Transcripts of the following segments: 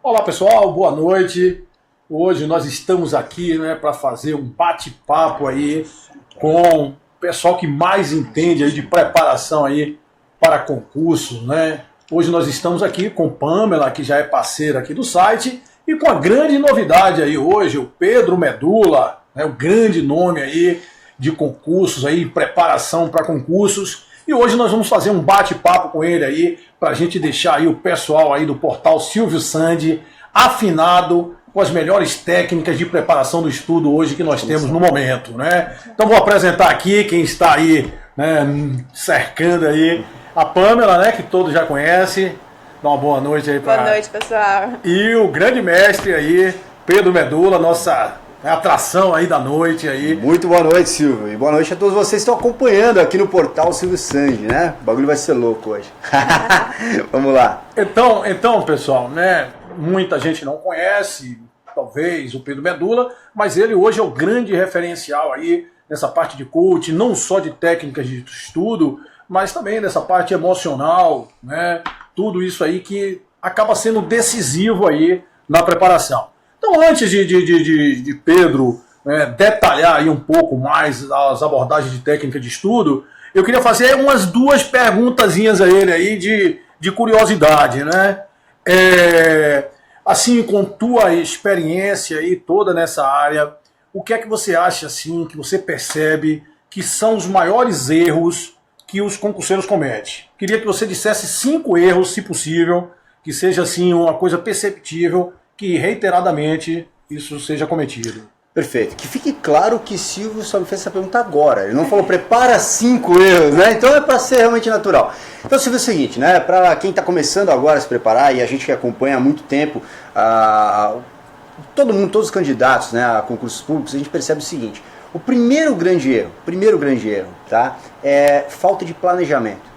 Olá pessoal, boa noite. Hoje nós estamos aqui, para fazer um bate-papo aí com o pessoal que mais entende aí de preparação aí para concursos, né? Hoje nós estamos aqui com Pamela, que já é parceira aqui do site, e com a grande novidade aí hoje, o Pedro Medula, né, o grande nome aí de concursos aí, preparação para concursos. E hoje nós vamos fazer um bate-papo com ele aí, para a gente deixar aí o pessoal aí do portal Silvio Sandi afinado com as melhores técnicas de preparação do estudo hoje que nós temos no momento, né? Então vou apresentar aqui quem está aí, né, cercando aí a Pamela, né, que todos já conhecem. Dá uma boa noite aí para. Boa noite, pessoal. E o grande mestre aí, Pedro Medula, nossa atração aí da noite aí. Muito boa noite, Silvio. E boa noite a todos vocês que estão acompanhando aqui no portal Silvio Sandi, né? O bagulho vai ser louco hoje. Vamos lá. Então, pessoal, né? Muita gente não conhece, talvez, o Pedro Medula, mas ele hoje é o grande referencial aí nessa parte de coaching, não só de técnicas de estudo, mas também dessa parte emocional, né? Tudo isso aí que acaba sendo decisivo aí na preparação. Então, antes de Pedro detalhar aí um pouco mais as abordagens de técnica de estudo, eu queria fazer umas duas perguntazinhas a ele aí de curiosidade, né? Assim, com tua experiência aí toda nessa área, o que é que você acha, assim, que você percebe que são os maiores erros que os concurseiros cometem? Queria que você dissesse 5 erros, se possível, que seja assim uma coisa perceptível, que reiteradamente isso seja cometido. Perfeito. Que fique claro que Silvio só me fez essa pergunta agora. Ele não falou prepara 5 erros, né? Então é para ser realmente natural. Então, Silvio, é o seguinte, né? Para quem está começando agora a se preparar, e a gente que acompanha há muito tempo, todo mundo, todos os candidatos, né, a concursos públicos, a gente percebe o seguinte: o primeiro grande erro, tá? É falta de planejamento.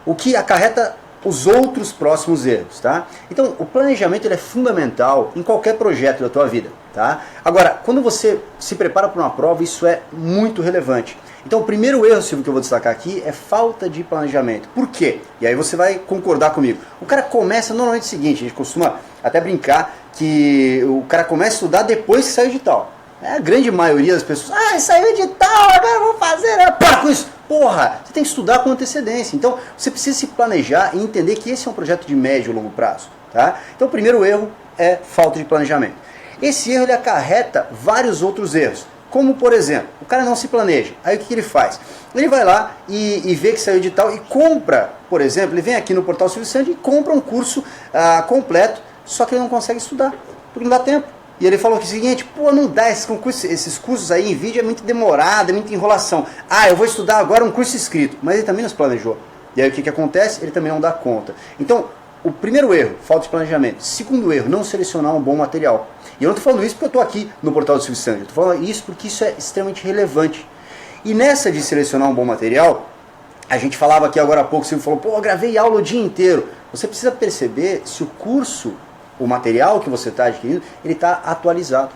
O que acarreta os outros próximos erros, tá? Então, o planejamento ele é fundamental em qualquer projeto da tua vida, tá? Agora, quando você se prepara para uma prova, isso é muito relevante. Então, o primeiro erro, Silvio, que eu vou destacar aqui é falta de planejamento. Por quê? E aí você vai concordar comigo. O cara começa normalmente o seguinte, a gente costuma até brincar que o cara começa a estudar depois que sai o edital. A grande maioria das pessoas, saiu edital, agora eu vou fazer, né? Para com isso! Porra, você tem que estudar com antecedência. Então, você precisa se planejar e entender que esse é um projeto de médio e longo prazo. Tá? Então, o primeiro erro é falta de planejamento. Esse erro ele acarreta vários outros erros. Como, por exemplo, o cara não se planeja. Aí o que ele faz? Ele vai lá e vê que saiu edital e compra, por exemplo, ele vem aqui no portal Silvio Sandi e compra um curso completo, só que ele não consegue estudar, porque não dá tempo. E ele falou que o seguinte, não dá, esses cursos aí em vídeo é muito demorado, é muita enrolação. Eu vou estudar agora um curso escrito, mas ele também não se planejou. E aí o que acontece? Ele também não dá conta. Então, o primeiro erro, falta de planejamento. Segundo erro, não selecionar um bom material. E eu não estou falando isso porque eu estou aqui no portal do Silvio Sandi, eu estou falando isso porque isso é extremamente relevante. E nessa de selecionar um bom material, a gente falava aqui agora há pouco, o Silvio falou, eu gravei aula o dia inteiro. Você precisa perceber se o curso, o material que você está adquirindo, ele está atualizado.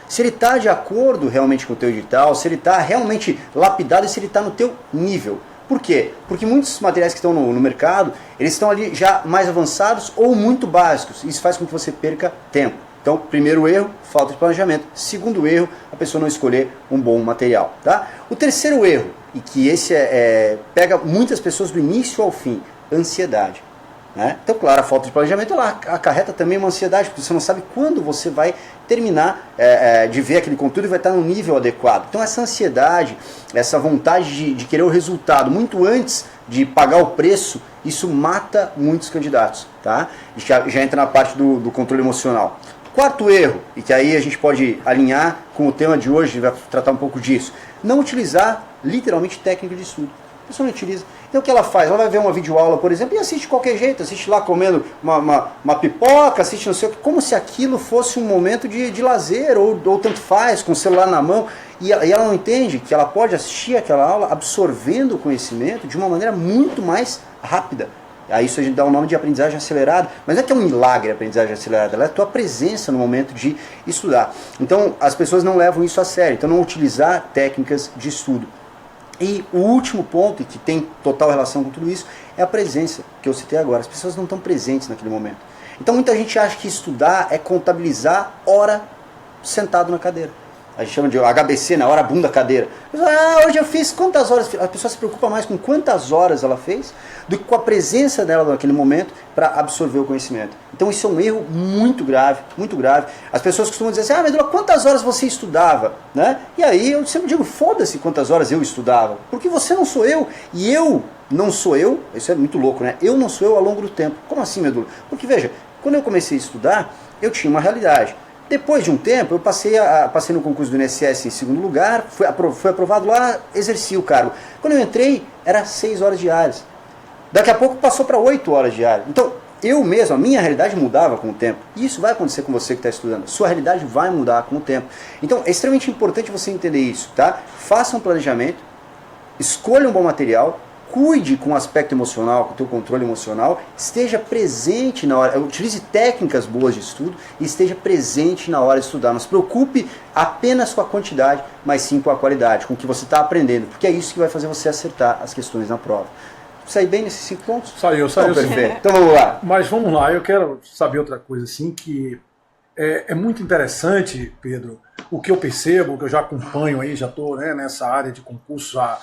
Se ele está de acordo realmente com o teu edital, se ele está realmente lapidado e se ele está no teu nível. Por quê? Porque muitos materiais que estão no mercado, eles estão ali já mais avançados ou muito básicos. Isso faz com que você perca tempo. Então, primeiro erro, falta de planejamento. Segundo erro, a pessoa não escolher um bom material. Tá? O terceiro erro, e que esse pega muitas pessoas do início ao fim, ansiedade. Né? Então, claro, a falta de planejamento ela acarreta também uma ansiedade, porque você não sabe quando você vai terminar de ver aquele conteúdo e vai estar no nível adequado. Então, essa ansiedade, essa vontade de querer o resultado muito antes de pagar o preço, isso mata muitos candidatos. Tá? Já entra na parte do controle emocional. Quarto erro, e que aí a gente pode alinhar com o tema de hoje, vai tratar um pouco disso, não utilizar literalmente técnica de estudo. A pessoa não utiliza. Então o que ela faz? Ela vai ver uma videoaula, por exemplo, e assiste de qualquer jeito, assiste lá comendo uma pipoca, assiste não sei o que, como se aquilo fosse um momento de lazer, ou tanto faz, com o celular na mão, e ela não entende que ela pode assistir aquela aula absorvendo o conhecimento de uma maneira muito mais rápida. A isso a gente dá o nome de aprendizagem acelerada, mas não é que é um milagre a aprendizagem acelerada, ela é a tua presença no momento de estudar. Então as pessoas não levam isso a sério, então não utilizar técnicas de estudo. E o último ponto, e que tem total relação com tudo isso, é a presença, que eu citei agora. As pessoas não estão presentes naquele momento. Então muita gente acha que estudar é contabilizar hora sentado na cadeira. A gente chama de HBC, na hora bunda cadeira. Hoje eu fiz quantas horas? A pessoa se preocupa mais com quantas horas ela fez do que com a presença dela naquele momento para absorver o conhecimento. Então isso é um erro muito grave, muito grave. As pessoas costumam dizer assim, Medula, quantas horas você estudava? Né? E aí eu sempre digo, foda-se quantas horas eu estudava, porque você não sou eu, e eu não sou eu, isso é muito louco, né? Eu não sou eu ao longo do tempo. Como assim, Medula? Porque veja, quando eu comecei a estudar, eu tinha uma realidade. Depois de um tempo, eu passei no concurso do INSS em segundo lugar, fui aprovado lá, exerci o cargo. Quando eu entrei, era 6 horas diárias. Daqui a pouco passou para 8 horas diárias. Então, eu mesmo, a minha realidade mudava com o tempo. E isso vai acontecer com você que está estudando. Sua realidade vai mudar com o tempo. Então, é extremamente importante você entender isso, tá? Faça um planejamento, escolha um bom material, cuide com o aspecto emocional, com o teu controle emocional, esteja presente na hora, utilize técnicas boas de estudo e esteja presente na hora de estudar. Não se preocupe apenas com a quantidade, mas sim com a qualidade, com o que você está aprendendo, porque é isso que vai fazer você acertar as questões na prova. Saí bem nesses 5 pontos? Saiu Então, sim. perfeito. Então vamos lá. Mas vamos lá, eu quero saber outra coisa assim, que é muito interessante, Pedro, o que eu percebo, que eu já acompanho aí, já estou nessa área de concurso há,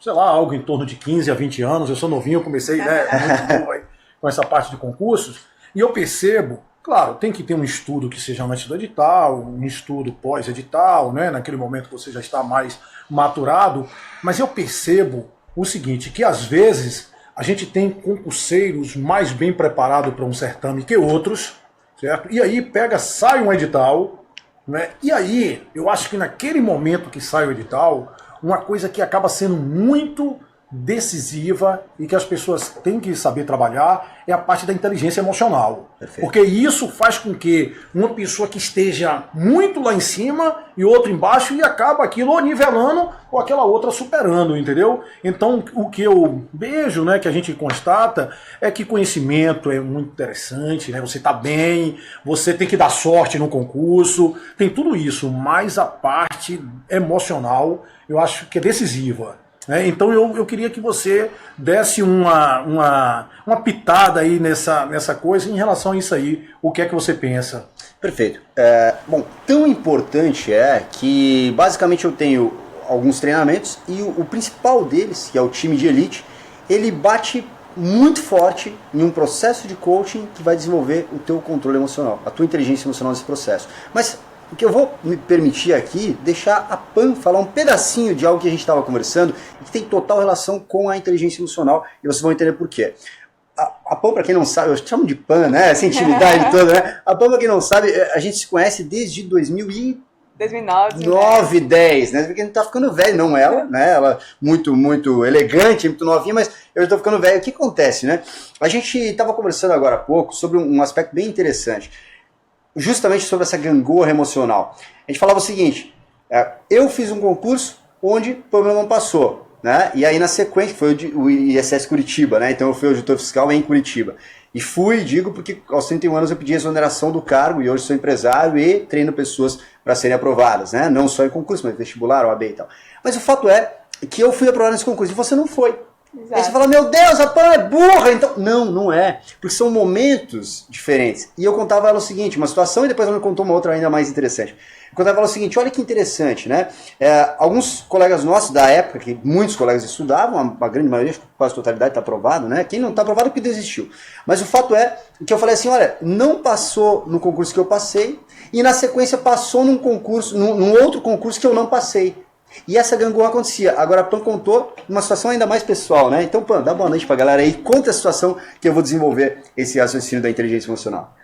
sei lá, algo em torno de 15 a 20 anos, eu sou novinho, eu comecei muito novo aí, com essa parte de concursos, e eu percebo, claro, tem que ter um estudo que seja antes do edital, um estudo pós-edital, né, naquele momento que você já está mais maturado, mas eu percebo o seguinte, que às vezes a gente tem concurseiros mais bem preparados para um certame que outros, certo? E aí sai um edital, né? E aí eu acho que naquele momento que sai o edital, uma coisa que acaba sendo muito decisiva e que as pessoas têm que saber trabalhar é a parte da inteligência emocional. Perfeito. Porque isso faz com que uma pessoa que esteja muito lá em cima e outra embaixo e acaba aquilo ou nivelando ou aquela outra superando, entendeu? Então o que eu vejo, né, que a gente constata é que conhecimento é muito interessante, né? Você está bem, você tem que dar sorte no concurso, tem tudo isso, mas a parte emocional eu acho que é decisiva. Então eu queria que você desse uma pitada aí nessa coisa em relação a isso aí. O que é que você pensa? Perfeito. Bom, tão importante é que basicamente eu tenho alguns treinamentos e o principal deles, que é o time de elite, ele bate muito forte em um processo de coaching que vai desenvolver o teu controle emocional, a tua inteligência emocional nesse processo. Mas o que eu vou me permitir aqui, deixar a Pan falar um pedacinho de algo que a gente estava conversando e que tem total relação com a inteligência emocional e vocês vão entender por quê. A Pan, para quem não sabe, eu chamo de Pan, né? Essa intimidade toda, né? A Pan, para quem não sabe, a gente se conhece desde 2009, 10, né? Porque a gente tá ficando velho, não ela, né? Ela muito elegante, muito novinha, mas eu já tô ficando velho. O que acontece, né? A gente estava conversando agora há pouco sobre um aspecto bem interessante. Justamente sobre essa gangorra emocional. A gente falava o seguinte, eu fiz um concurso onde o problema não passou, né? E aí na sequência foi o ISS Curitiba, né? Então eu fui auditor fiscal em Curitiba. E digo porque aos 31 anos eu pedi exoneração do cargo e hoje sou empresário e treino pessoas para serem aprovadas, né? Não só em concurso, mas vestibular, OAB e tal. Mas o fato é que eu fui aprovado nesse concurso e você não foi. Exato. Aí você fala, meu Deus, a Pan é burra! Então, não é. Porque são momentos diferentes. E eu contava ela o seguinte, uma situação, e depois ela me contou uma outra ainda mais interessante. Eu contava ela o seguinte, olha que interessante, né? Alguns colegas nossos da época, que muitos colegas estudavam, a grande maioria, quase a totalidade está aprovado, né? Quem não está aprovado é porque desistiu. Mas o fato é que eu falei assim, olha, não passou no concurso que eu passei, e na sequência passou num outro concurso que eu não passei. E essa gangorra acontecia. Agora a Pan contou uma situação ainda mais pessoal, né? Então, Pan, dá boa noite pra galera aí. Conta a situação que eu vou desenvolver esse raciocínio da inteligência emocional.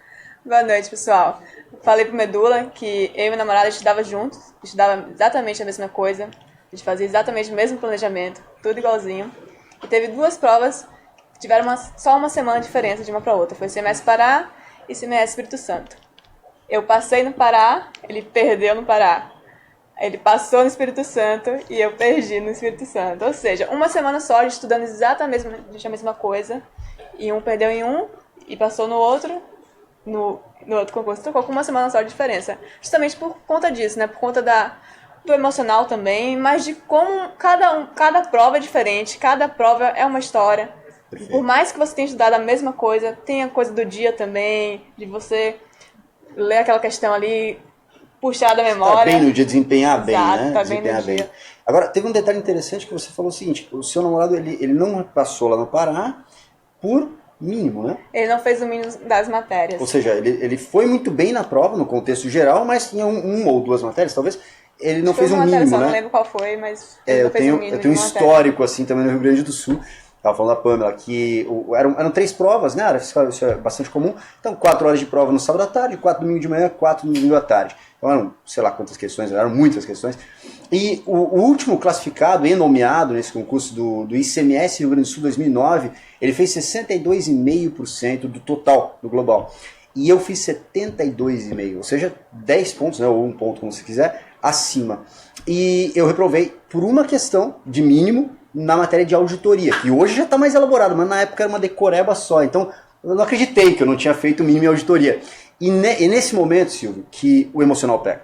Boa noite, pessoal. Falei pro Medula que eu e meu namorado estudava juntos, estudava exatamente a mesma coisa, a gente fazia exatamente o mesmo planejamento, tudo igualzinho. E teve 2 provas que tiveram só uma semana de diferença de uma para outra. Foi semestre Pará e semestre Espírito Santo. Eu passei no Pará, ele perdeu no Pará. Ele passou no Espírito Santo e eu perdi no Espírito Santo. Ou seja, uma semana só, a gente estudando exatamente a mesma coisa. E um perdeu em um e passou no outro outro concurso. Trocou com uma semana só de diferença. Justamente por conta disso, né? Por conta do emocional também, mas de como cada prova é diferente. Cada prova é uma história. Por mais que você tenha estudado a mesma coisa, tem a coisa do dia também, de você ler aquela questão ali, puxar da memória. Tá bem no dia, desempenhar bem, Exato, né? tá Desempenhar bem no dia. Agora, teve um detalhe interessante que você falou o seguinte, o seu namorado, ele não passou lá no Pará por mínimo, né? Ele não fez o mínimo das matérias. Ou seja, ele foi muito bem na prova, no contexto geral, mas tinha uma ou duas matérias, talvez, ele não fez o mínimo, só, né? não lembro qual foi, mas ele eu não fez o tenho, mínimo eu tenho um de matéria. histórico, assim, também no Rio Grande do Sul. Estava falando da Pamela, que eram 3 provas, né? Isso é bastante comum. Então, 4 horas de prova no sábado à tarde, 4 domingo de manhã, 4 no domingo à tarde. Então, eram, sei lá quantas questões, eram muitas questões. E o último classificado e nomeado nesse concurso do ICMS Rio Grande do Sul 2009, ele fez 62,5% do total, do global. E eu fiz 72,5%, ou seja, 10 pontos, né, ou 1 ponto, como você quiser, acima. E eu reprovei por uma questão de mínimo na matéria de auditoria, que hoje já está mais elaborado, mas na época era uma decoreba só. Então, eu não acreditei que eu não tinha feito o mínimo em auditoria. E nesse momento, Silvio, que o emocional pega.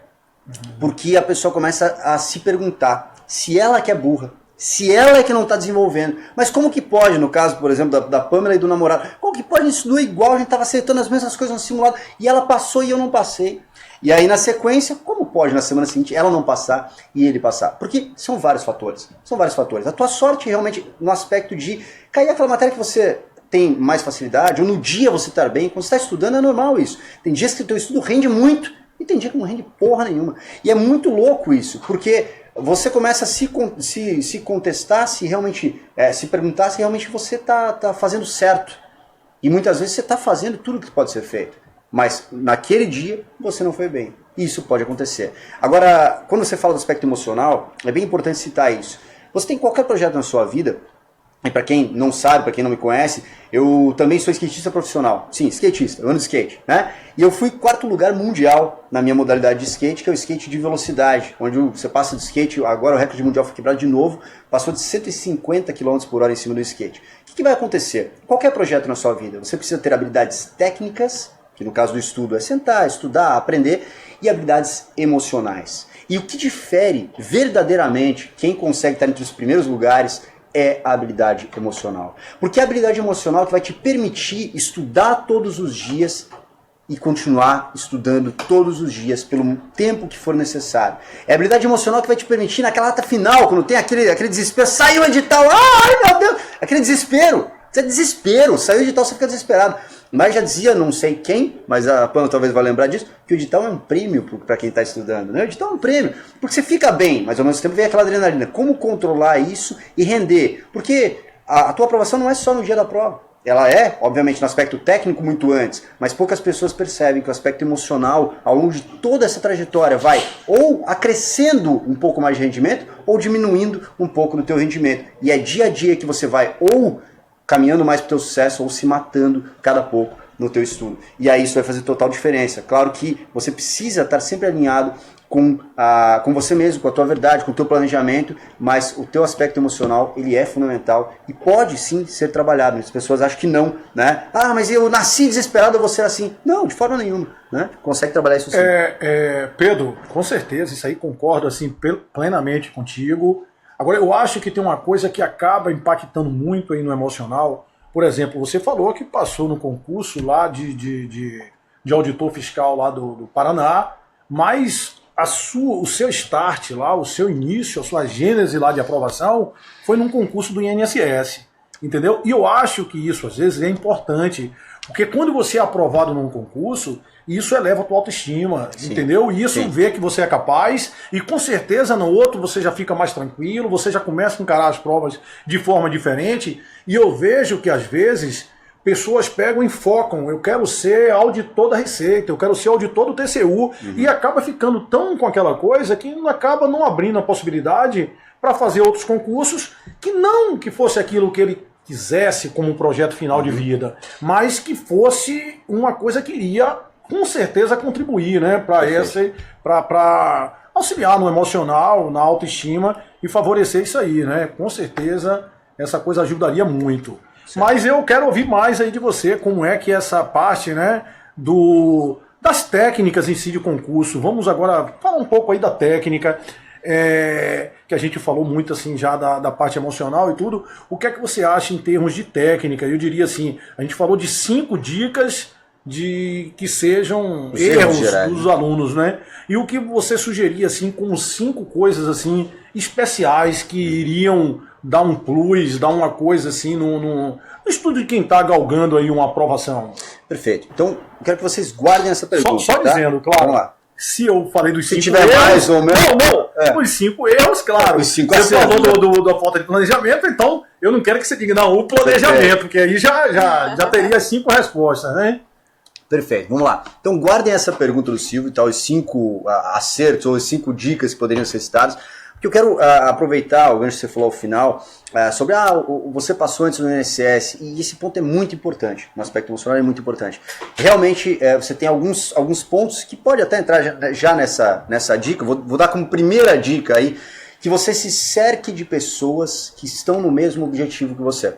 Porque a pessoa começa a se perguntar se ela que é burra, se ela é que não está desenvolvendo. Mas como que pode, no caso, por exemplo, da Pamela e do namorado, como que pode isso doer igual, a gente estava acertando as mesmas coisas no simulado, e ela passou e eu não passei. E aí, na sequência, como pode na semana seguinte ela não passar e ele passar? Porque são vários fatores. São vários fatores. A tua sorte realmente no aspecto de cair aquela matéria que você tem mais facilidade, ou no dia você estar bem, quando você está estudando é normal isso. Tem dias que o teu estudo rende muito e tem dia que não rende porra nenhuma. E é muito louco isso, porque você começa a se contestar, se perguntar se realmente você está fazendo certo. E muitas vezes você está fazendo tudo que pode ser feito. Mas naquele dia você não foi bem. Isso pode acontecer. Agora, quando você fala do aspecto emocional, é bem importante citar isso. Você tem qualquer projeto na sua vida, e para quem não sabe, para quem não me conhece, eu também sou skatista profissional. Sim, skatista, eu ando de skate, né? E eu fui 4º lugar mundial na minha modalidade de skate, que é o skate de velocidade, onde você passa de skate, agora o recorde mundial foi quebrado de novo, passou de 150 km por hora em cima do skate. O que vai acontecer? Qualquer projeto na sua vida, você precisa ter habilidades técnicas, que no caso do estudo é sentar, estudar, aprender, e habilidades emocionais. E o que difere verdadeiramente quem consegue estar entre os primeiros lugares é a habilidade emocional. Porque é a habilidade emocional que vai te permitir estudar todos os dias e continuar estudando todos os dias pelo tempo que for necessário. É a habilidade emocional que vai te permitir naquela reta final, quando tem aquele desespero, saiu o edital, ai meu Deus, aquele desespero. Isso é desespero, saiu o edital, você fica desesperado. Mas já dizia, não sei quem, mas a Pamela talvez vai lembrar disso, que o edital é um prêmio para quem está estudando. Né? O edital é um prêmio, porque você fica bem, mas ao mesmo tempo vem aquela adrenalina. Como controlar isso e render? Porque a tua aprovação não é só no dia da prova. Ela é, obviamente, no aspecto técnico muito antes, mas poucas pessoas percebem que o aspecto emocional, ao longo de toda essa trajetória, vai ou acrescendo um pouco mais de rendimento, ou diminuindo um pouco do teu rendimento. E é dia a dia que você vai ou caminhando mais para o teu sucesso ou se matando cada pouco no teu estudo. E aí isso vai fazer total diferença. Claro que você precisa estar sempre alinhado com você mesmo, com a tua verdade, com o teu planejamento, mas o teu aspecto emocional, ele é fundamental e pode sim ser trabalhado. As pessoas acham que não, né? Ah, mas eu nasci desesperado, eu vou ser assim. Não, de forma nenhuma, né? Consegue trabalhar isso sim. Pedro, com certeza, isso aí concordo assim, plenamente contigo. Agora, eu acho que tem uma coisa que acaba impactando muito aí no emocional. Por exemplo, você falou que passou no concurso lá de auditor fiscal lá do Paraná, mas o seu start lá, o seu início, a sua gênese lá de aprovação foi num concurso do INSS, entendeu? E eu acho que isso, às vezes, é importante, porque quando você é aprovado num concurso, isso eleva a tua autoestima, sim, entendeu? E isso vê que você é capaz, e com certeza no outro você já fica mais tranquilo, você já começa a encarar as provas de forma diferente, e eu vejo que às vezes pessoas pegam e focam, eu quero ser auditor da Receita, eu quero ser auditor do TCU, e acaba ficando tão com aquela coisa que acaba não abrindo a possibilidade para fazer outros concursos, que não que fosse aquilo que ele quisesse como um projeto final de vida, mas que fosse uma coisa que iria com certeza contribuir, né, para auxiliar no emocional, na autoestima e favorecer isso aí, né? Com certeza essa coisa ajudaria muito. Certo. Mas eu quero ouvir mais aí de você, como é que essa parte, né, das técnicas em si de concurso. Vamos agora falar um pouco aí da técnica. que a gente falou muito assim já da parte emocional e tudo. O que é que você acha em termos de técnica? Eu diria assim, a gente falou de 5 dicas de que sejam erros dos alunos, né? E o que você sugeria assim como 5 coisas assim especiais que iriam dar um plus, dar uma coisa assim no estudo de quem está galgando aí uma aprovação? Perfeito. Então, eu quero que vocês guardem essa pergunta. Só tá? dizendo, claro. Vamos lá. Se eu falei dos 5 tiver erros... mais ou menos... Não. Os 5 erros, claro. Os 5 você falou da falta de planejamento, então eu não quero que você diga, não, o planejamento, porque aí já teria 5 respostas, né? Perfeito, vamos lá. Então guardem essa pergunta do Silvio e tal, os 5 acertos ou as 5 dicas que poderiam ser citadas, porque eu quero aproveitar o gancho que você falou ao final, sobre você passou antes no INSS, e esse ponto é muito importante, no aspecto emocional é muito importante. Realmente você tem alguns pontos que pode até entrar já nessa dica, vou dar como primeira dica aí, que você se cerque de pessoas que estão no mesmo objetivo que você.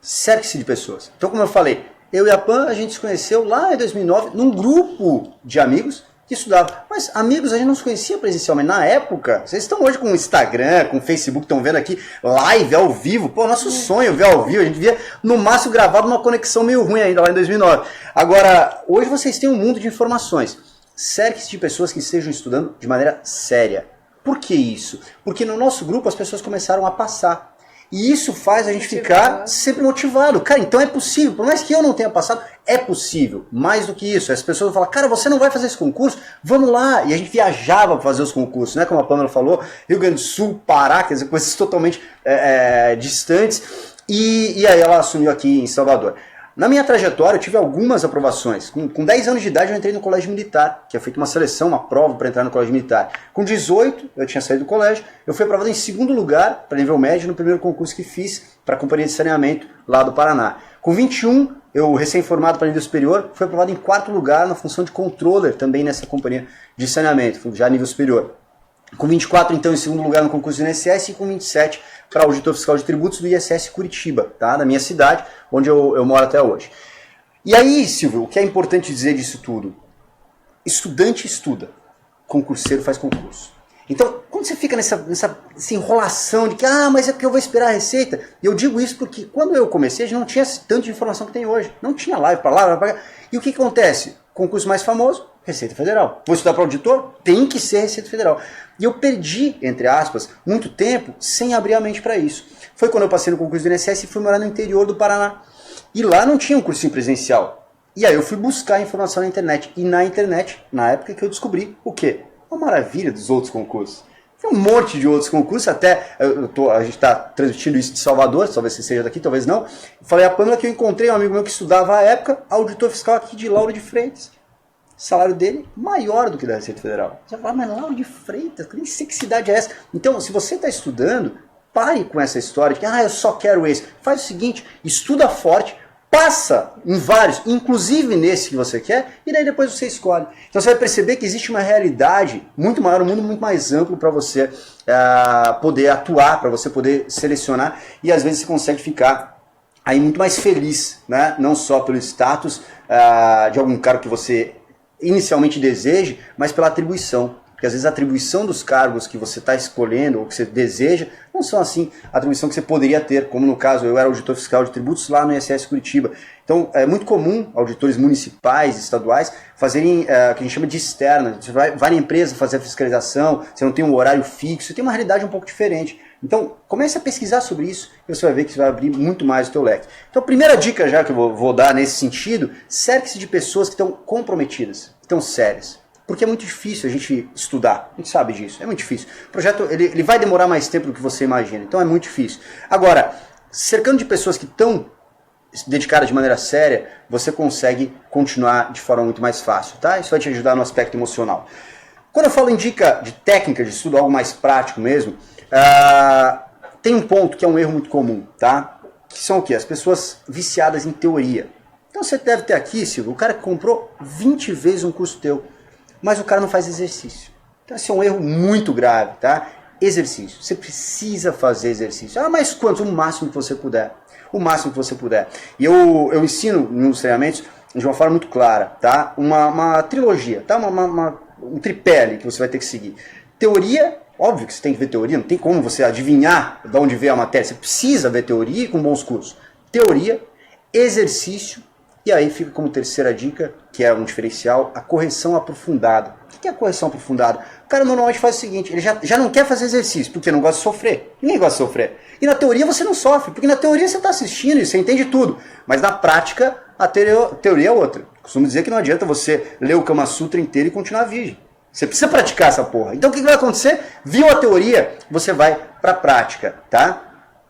Cerque-se de pessoas. Então, como eu falei, eu e a Pan, a gente se conheceu lá em 2009, num grupo de amigos que estudavam. Mas amigos, a gente não se conhecia presencialmente. Na época, vocês estão hoje com o Instagram, com o Facebook, estão vendo aqui live ao vivo. Pô, nosso sonho é ver ao vivo. A gente via no máximo gravado uma conexão meio ruim ainda lá em 2009. Agora, hoje vocês têm um mundo de informações. Cerque-se de pessoas que estejam estudando de maneira séria. Por que isso? Porque no nosso grupo as pessoas começaram a passar. E isso faz a gente ficar sempre motivado. Cara, então é possível. Por mais que eu não tenha passado, é possível. Mais do que isso. As pessoas vão falar, cara, você não vai fazer esse concurso? Vamos lá. E a gente viajava para fazer os concursos, né? Como a Pamela falou, Rio Grande do Sul, Pará, quer dizer, coisas totalmente distantes. E aí ela assumiu aqui em Salvador. Na minha trajetória, eu tive algumas aprovações. Com 10 anos de idade, eu entrei no colégio militar, que é feita uma seleção, uma prova para entrar no colégio militar. Com 18, eu tinha saído do colégio, eu fui aprovado em 2º lugar, para nível médio, no primeiro concurso que fiz para a Companhia de Saneamento lá do Paraná. Com 21, eu recém-formado para nível superior, fui aprovado em 4º lugar na função de controller, também nessa Companhia de Saneamento, já nível superior. Com 24, então, em 2º lugar no concurso do INSS, e com 27 para auditor fiscal de tributos do ISS Curitiba, tá? Da minha cidade, onde eu moro até hoje. E aí, Silvio, o que é importante dizer disso tudo? Estudante estuda, concurseiro faz concurso. Então, quando você fica nessa enrolação de que, mas é porque eu vou esperar a receita, e eu digo isso porque quando eu comecei, a gente não tinha tanto de informação que tem hoje. Não tinha live para lá, para cá. E o que acontece? Concurso mais famoso, Receita Federal. Vou estudar para auditor? Tem que ser Receita Federal. E eu perdi, entre aspas, muito tempo sem abrir a mente para isso. Foi quando eu passei no concurso do INSS e fui morar no interior do Paraná. E lá não tinha um cursinho presencial. E aí eu fui buscar informação na internet. E na internet, na época que eu descobri o quê? Uma maravilha dos outros concursos. Tem um monte de outros concursos, até a gente está transmitindo isso de Salvador, talvez você seja daqui, talvez não. Falei a Pamela que eu encontrei um amigo meu que estudava à época, auditor fiscal aqui de Lauro de Freitas. O salário dele maior do que da Receita Federal. Você fala, mas Lauro de Freitas, nem sei que cidade é essa. Então, se você está estudando, pare com essa história de que eu só quero esse. Faz o seguinte, estuda forte, passa em vários, inclusive nesse que você quer, e daí depois você escolhe. Então você vai perceber que existe uma realidade muito maior, um mundo muito mais amplo para você poder atuar, para você poder selecionar, e às vezes você consegue ficar aí muito mais feliz, né? Não só pelo status de algum cargo que você inicialmente deseje, mas pela atribuição. Porque às vezes a atribuição dos cargos que você está escolhendo ou que você deseja não são assim a atribuição que você poderia ter, como no caso eu era auditor fiscal de tributos lá no ISS Curitiba. Então é muito comum auditores municipais, estaduais, fazerem o que a gente chama de externa. Você vai na empresa fazer a fiscalização, você não tem um horário fixo, você tem uma realidade um pouco diferente. Então comece a pesquisar sobre isso e você vai ver que você vai abrir muito mais o teu leque. Então a primeira dica já que eu vou dar nesse sentido, cerque-se de pessoas que estão comprometidas, que estão sérias. Porque é muito difícil a gente estudar, a gente sabe disso, é muito difícil. O projeto ele vai demorar mais tempo do que você imagina, então é muito difícil. Agora, cercando de pessoas que estão dedicadas de maneira séria, você consegue continuar de forma muito mais fácil, tá? Isso vai te ajudar no aspecto emocional. Quando eu falo em dica de técnica de estudo, algo mais prático mesmo, tem um ponto que é um erro muito comum, tá? Que são o quê? As pessoas viciadas em teoria. Então você deve ter aqui, Silvio, o cara que comprou 20 vezes um curso teu, mas o cara não faz exercício. Então esse é um erro muito grave, tá? Exercício. Você precisa fazer exercício. Mas quanto? O máximo que você puder. O máximo que você puder. E eu ensino nos treinamentos de uma forma muito clara, tá? Uma trilogia, tá? Um tripé ali que você vai ter que seguir. Teoria, Óbvio que você tem que ver teoria, não tem como você adivinhar de onde veio a matéria. Você precisa ver teoria e com bons cursos. Teoria, exercício, e aí fica como terceira dica, que é um diferencial, a correção aprofundada. O que é a correção aprofundada? O cara normalmente faz o seguinte, ele já não quer fazer exercício, porque não gosta de sofrer. Ninguém gosta de sofrer. E na teoria você não sofre, porque na teoria você está assistindo e você entende tudo. Mas na prática, a teoria é outra. Costumo dizer que não adianta você ler o Kama Sutra inteiro e continuar virgem. Você precisa praticar essa porra. Então o que vai acontecer? Viu a teoria, você vai para a prática, tá?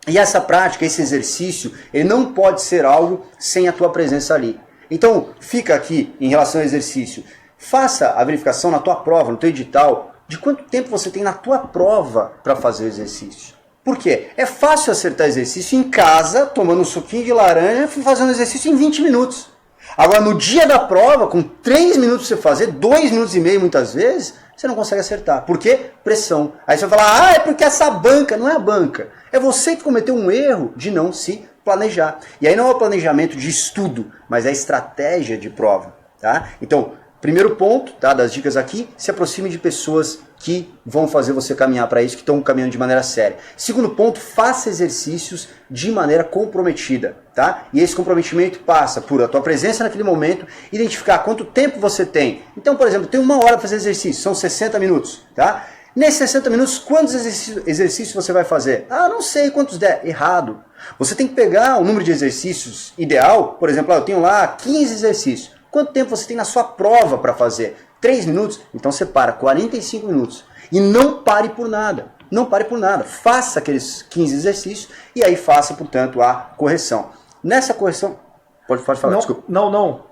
E essa prática, esse exercício, ele não pode ser algo sem a tua presença ali. Então, fica aqui em relação ao exercício. Faça a verificação na tua prova, no teu edital, de quanto tempo você tem na tua prova para fazer o exercício. Por quê? É fácil acertar exercício em casa, tomando um suquinho de laranja, fazendo exercício em 20 minutos. Agora, no dia da prova, com 3 minutos pra você fazer, 2 minutos e meio muitas vezes, você não consegue acertar. Por quê? Pressão. Aí você vai falar, é porque essa banca. Não é a banca. É você que cometeu um erro de não se planejar. E aí não é o planejamento de estudo, mas é a estratégia de prova. Tá? Então, primeiro ponto, tá, das dicas aqui, se aproxime de pessoas que vão fazer você caminhar para isso, que estão caminhando de maneira séria. Segundo ponto, faça exercícios de maneira comprometida, tá? E esse comprometimento passa por a tua presença naquele momento, identificar quanto tempo você tem. Então, por exemplo, tem 1 hora para fazer exercício, são 60 minutos, tá? Nesses 60 minutos, quantos exercícios você vai fazer? Ah, não sei quantos der. Errado. Você tem que pegar o número de exercícios ideal, por exemplo, eu tenho lá 15 exercícios. Quanto tempo você tem na sua prova para fazer? 3 minutos? Então você para 45 minutos. E não pare por nada. Não pare por nada. Faça aqueles 15 exercícios e aí faça, portanto, a correção. Nessa correção... Pode falar, não, desculpa. Não.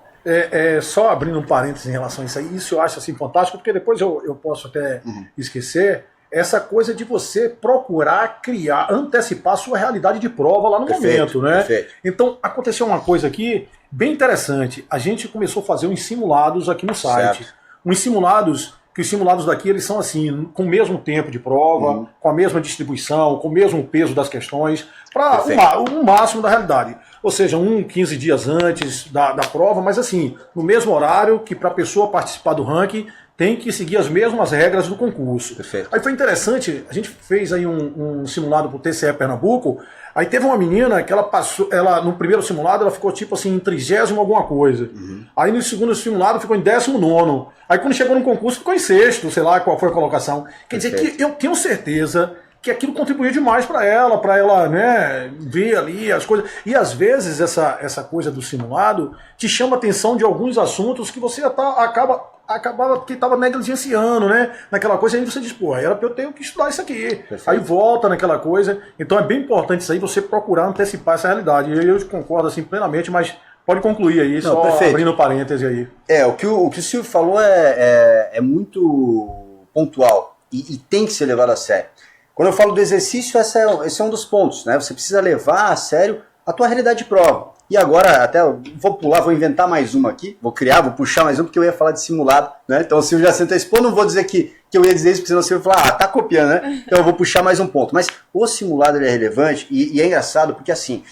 Só abrindo um parênteses em relação a isso aí, isso eu acho assim fantástico, porque depois eu posso até esquecer, essa coisa de você procurar criar, antecipar a sua realidade de prova lá no momento, né? Perfeito. Então, aconteceu uma coisa aqui bem interessante. A gente começou a fazer uns simulados aqui no site. Certo. Uns simulados, que os simulados daqui, eles são assim, com o mesmo tempo de prova, com a mesma distribuição, com o mesmo peso das questões, para o máximo da realidade. Ou seja, 15 dias antes da prova, mas assim, no mesmo horário que para a pessoa participar do ranking, tem que seguir as mesmas regras do concurso. Perfeito. Aí foi interessante, a gente fez aí um simulado pro TCE Pernambuco, aí teve uma menina que ela passou, no primeiro simulado ela ficou tipo assim em 30º alguma coisa. Aí no segundo simulado ficou em 19º. Aí quando chegou no concurso ficou em 6º, sei lá qual foi a colocação. Quer dizer que eu tenho certeza que aquilo contribuía demais para ela, né, ver ali as coisas. E às vezes essa coisa do simulado te chama a atenção de alguns assuntos que você acabava porque estava negligenciando, né? Naquela coisa, aí você diz, pô, era pra eu ter que estudar isso aqui. Perfeito. Aí volta naquela coisa. Então é bem importante isso aí, você procurar antecipar essa realidade. E eu concordo assim plenamente, mas pode concluir aí, só abrindo parêntese aí. O que o Silvio falou é muito pontual e tem que ser levado a sério. Quando eu falo do exercício, esse é um dos pontos, né? Você precisa levar a sério a tua realidade de prova. E agora, até vou inventar mais uma aqui, vou puxar mais uma, porque eu ia falar de simulado, né? Então o Silvio já se antecipou, não vou dizer que eu ia dizer isso, porque senão o Silvio vai falar, tá copiando, né? Então eu vou puxar mais um ponto. Mas o simulado ele é relevante e é engraçado, porque assim,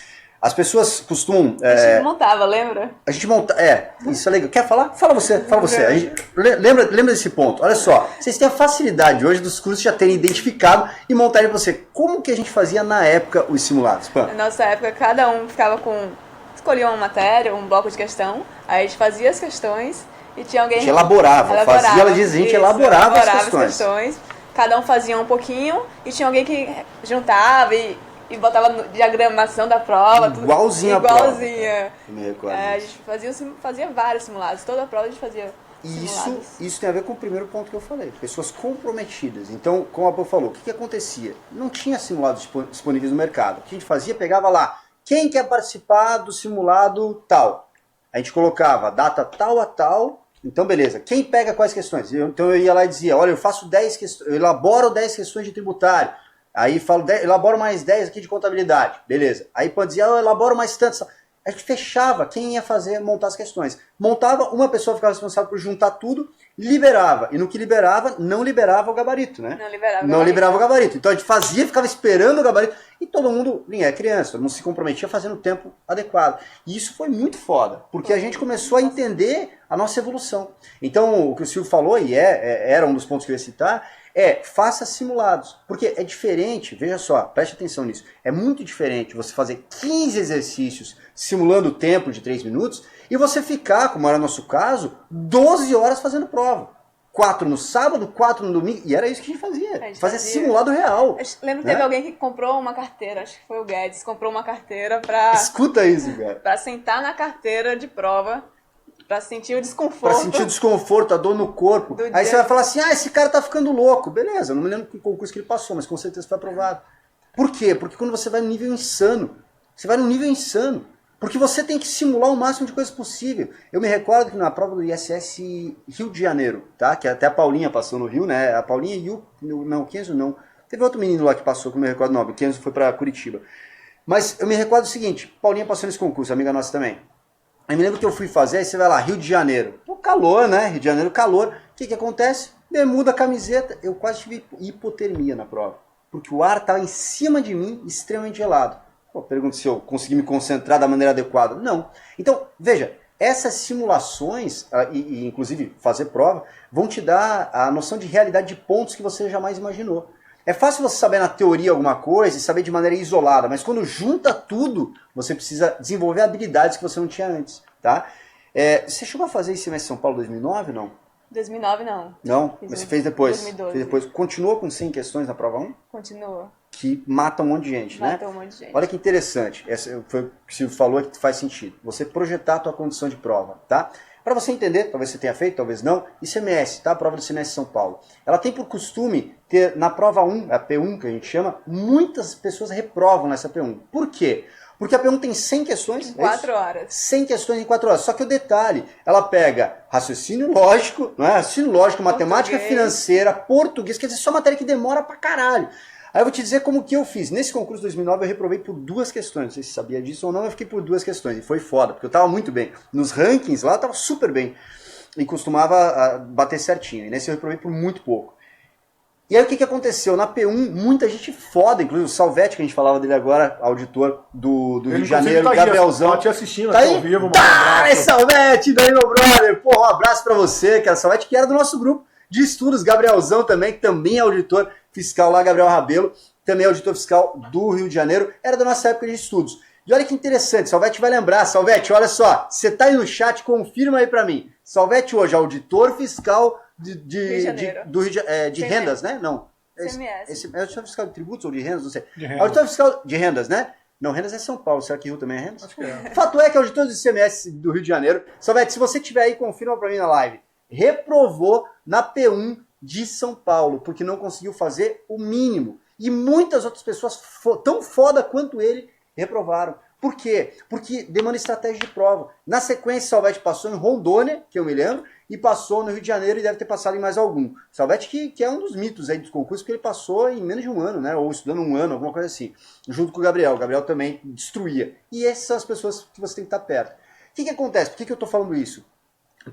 as pessoas costumam... A gente montava, lembra? A gente monta... isso é legal. Quer falar? Fala você. A gente, lembra desse ponto. Olha só, vocês têm a facilidade hoje dos cursos já terem identificado e montarem pra você. Como que a gente fazia na época os simulados? Na nossa época, cada um ficava escolhia uma matéria, um bloco de questão, aí a gente fazia as questões e tinha alguém... A gente elaborava. Ela diz, a gente elaborava as questões. Cada um fazia um pouquinho e tinha alguém que juntava e botava no diagramação da prova. Igualzinha a prova. Me recordo. A gente fazia vários simulados. Toda a prova a gente fazia simulados. Isso tem a ver com o primeiro ponto que eu falei. Pessoas comprometidas. Então, como a Pô falou, o que acontecia? Não tinha simulados disponíveis no mercado. O que a gente fazia? Pegava lá, quem quer participar do simulado tal? A gente colocava data tal a tal. Então, beleza. Quem pega quais questões? Então eu ia lá e dizia, olha, eu faço 10 questões, eu elaboro 10 questões de tributário. Aí falo, elaboro mais 10 aqui de contabilidade. Beleza. Aí pode dizer, eu elaboro mais tantos. A gente fechava quem ia montar as questões. Montava, uma pessoa ficava responsável por juntar tudo, liberava. E no que liberava, não liberava o gabarito, né? Não liberava o gabarito. Então a gente ficava esperando o gabarito. e todo mundo, é criança, todo mundo se comprometia fazendo o tempo adequado. E isso foi muito foda, porque a gente começou a entender a nossa evolução. Então, o que o Silvio falou, e era um dos pontos que eu ia citar, faça simulados. Porque é diferente, veja só, preste atenção nisso, é muito diferente você fazer 15 exercícios simulando o tempo de 3 minutos e você ficar, como era o nosso caso, 12 horas fazendo prova. 4 no sábado, 4 no domingo, e era isso que a gente fazia. Fazia simulado real. Lembro que teve alguém que comprou uma carteira, acho que foi o Guedes, comprou uma carteira pra... Escuta isso, cara. Pra sentar na carteira de prova, pra sentir o desconforto. Pra sentir o desconforto, a dor no corpo. Aí você vai falar assim, esse cara tá ficando louco. Beleza, eu não me lembro que concurso que ele passou, mas com certeza foi aprovado. Por quê? Porque quando você vai num nível insano, porque você tem que simular o máximo de coisas possível. Eu me recordo que na prova do ISS Rio de Janeiro, tá? Que até a Paulinha passou no Rio, né? A Paulinha e o Kenzo não. Teve outro menino lá que passou, que eu me recordo o nome. O Kenzo foi pra Curitiba. Mas eu me recordo o seguinte, Paulinha passou nesse concurso, amiga nossa também. Aí me lembro que eu fui fazer, aí você vai lá, Rio de Janeiro. Pô, calor, né? Rio de Janeiro, calor. O que acontece? Bermuda, camiseta. Eu quase tive hipotermia na prova. Porque o ar estava em cima de mim, extremamente gelado. Pô, pergunto se eu consegui me concentrar da maneira adequada. Não. Então, veja, essas simulações, e inclusive fazer prova, vão te dar a noção de realidade de pontos que você jamais imaginou. É fácil você saber na teoria alguma coisa e saber de maneira isolada, mas quando junta tudo, você precisa desenvolver habilidades que você não tinha antes. Tá? Você chegou a fazer ICMS São Paulo 2009 ou não? 2009 não. Não? Mas você fez depois? 2012. Fez depois. Continuou com 100 questões na prova 1? Continua. Que mata um monte de gente, né? Mata um monte de gente. Olha que interessante, essa foi o que o Silvio falou que faz sentido. Você projetar a tua condição de prova, tá? Para você entender, talvez você tenha feito, talvez não, ICMS, tá? A prova do ICMS São Paulo. Ela tem por costume ter, na prova 1, a P1 que a gente chama, muitas pessoas reprovam nessa P1. Por quê? Porque a P1 tem 100 questões. Em 4 horas. 100 questões em 4 horas. Só que o detalhe, ela pega raciocínio lógico, não é? Raciocínio lógico, matemática financeira, português, quer dizer, só matéria que demora pra caralho. Aí eu vou te dizer como que eu fiz. Nesse concurso de 2009 eu reprovei por 2 questões. Não sei se você sabia disso ou não, eu fiquei por 2 questões. E foi foda, porque eu tava muito bem. Nos rankings lá eu tava super bem. E costumava bater certinho. E nesse eu reprovei por muito pouco. E aí o que aconteceu? Na P1, muita gente foda, inclusive o Salvetti, que a gente falava dele agora, auditor do Rio de Janeiro, tá Gabrielzão. Tá te assistindo tá aqui aí? ao vivo. Tá, Salvetti, daí meu brother. Pô, um abraço pra você, que era Salvetti, que era do nosso grupo de estudos. Gabrielzão também, que também é auditor fiscal lá, Gabriel Rabelo, também é auditor fiscal do Rio de Janeiro, era da nossa época de estudos. E olha que interessante, Salvetti vai lembrar. Salvetti, olha só, você tá aí no chat, confirma aí pra mim. Salvetti hoje, auditor fiscal de rendas, né? Não. CMS. É auditor fiscal de tributos ou de rendas? Não sei. De rendas. Auditor fiscal de rendas, né? Não, rendas é São Paulo. Será que Rio também é rendas? Acho que é. Fato é que é auditor do ICMS do Rio de Janeiro. Salvetti, se você tiver aí, confirma pra mim na live. Reprovou na P1 de São Paulo, porque não conseguiu fazer o mínimo. E muitas outras pessoas tão foda quanto ele reprovaram. Por quê? Porque demanda estratégia de prova. Na sequência, Salvetti passou em Rondônia, que eu me lembro, e passou no Rio de Janeiro e deve ter passado em mais algum. Salvetti que é um dos mitos aí dos concursos, porque ele passou em menos de um ano, né? Ou estudando um ano, alguma coisa assim. Junto com o Gabriel. O Gabriel também destruía. E essas são as pessoas que você tem que estar perto. O que acontece? Por que eu estou falando isso?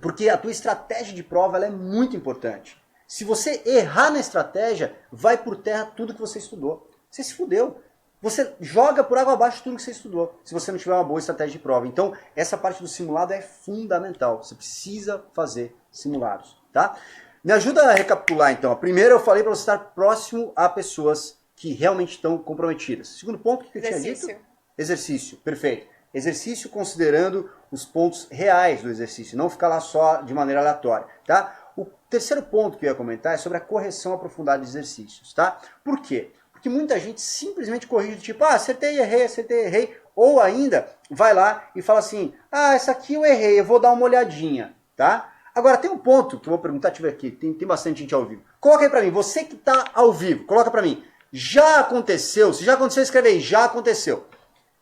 Porque a tua estratégia de prova ela é muito importante. Se você errar na estratégia, vai por terra tudo que você estudou. Você se fudeu. Você joga por água abaixo tudo que você estudou, se você não tiver uma boa estratégia de prova. Então, essa parte do simulado é fundamental. Você precisa fazer simulados, tá? Me ajuda a recapitular, então. Primeiro, eu falei para você estar próximo a pessoas que realmente estão comprometidas. Segundo ponto, o que eu tinha dito? Exercício, perfeito. Exercício considerando os pontos reais do exercício, não ficar lá só de maneira aleatória, tá? O terceiro ponto que eu ia comentar é sobre a correção aprofundada de exercícios, tá? Por quê? Porque muita gente simplesmente corrige do tipo, acertei, errei, ou ainda vai lá e fala assim, essa aqui eu errei, eu vou dar uma olhadinha, tá? Agora tem um ponto que eu vou perguntar, deixa eu ver aqui, tem bastante gente ao vivo. Coloca aí pra mim, você que tá ao vivo, coloca pra mim, já aconteceu, se já aconteceu, escreve aí, já aconteceu,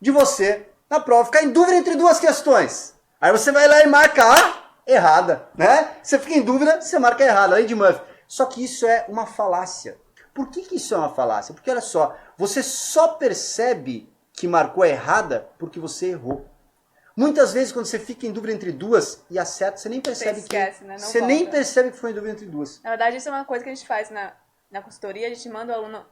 de você, na prova, ficar em dúvida entre 2 questões. Aí você vai lá e marca a errada, né? Você fica em dúvida, você marca a errada, além de Murphy. Só que isso é uma falácia. Por que isso é uma falácia? Porque olha só, você só percebe que marcou a errada porque você errou. Muitas vezes quando você fica em dúvida entre 2 e acerta, você nem percebe você nem percebe que foi em dúvida entre 2. Na verdade, isso é uma coisa que a gente faz na consultoria, a gente manda o aluno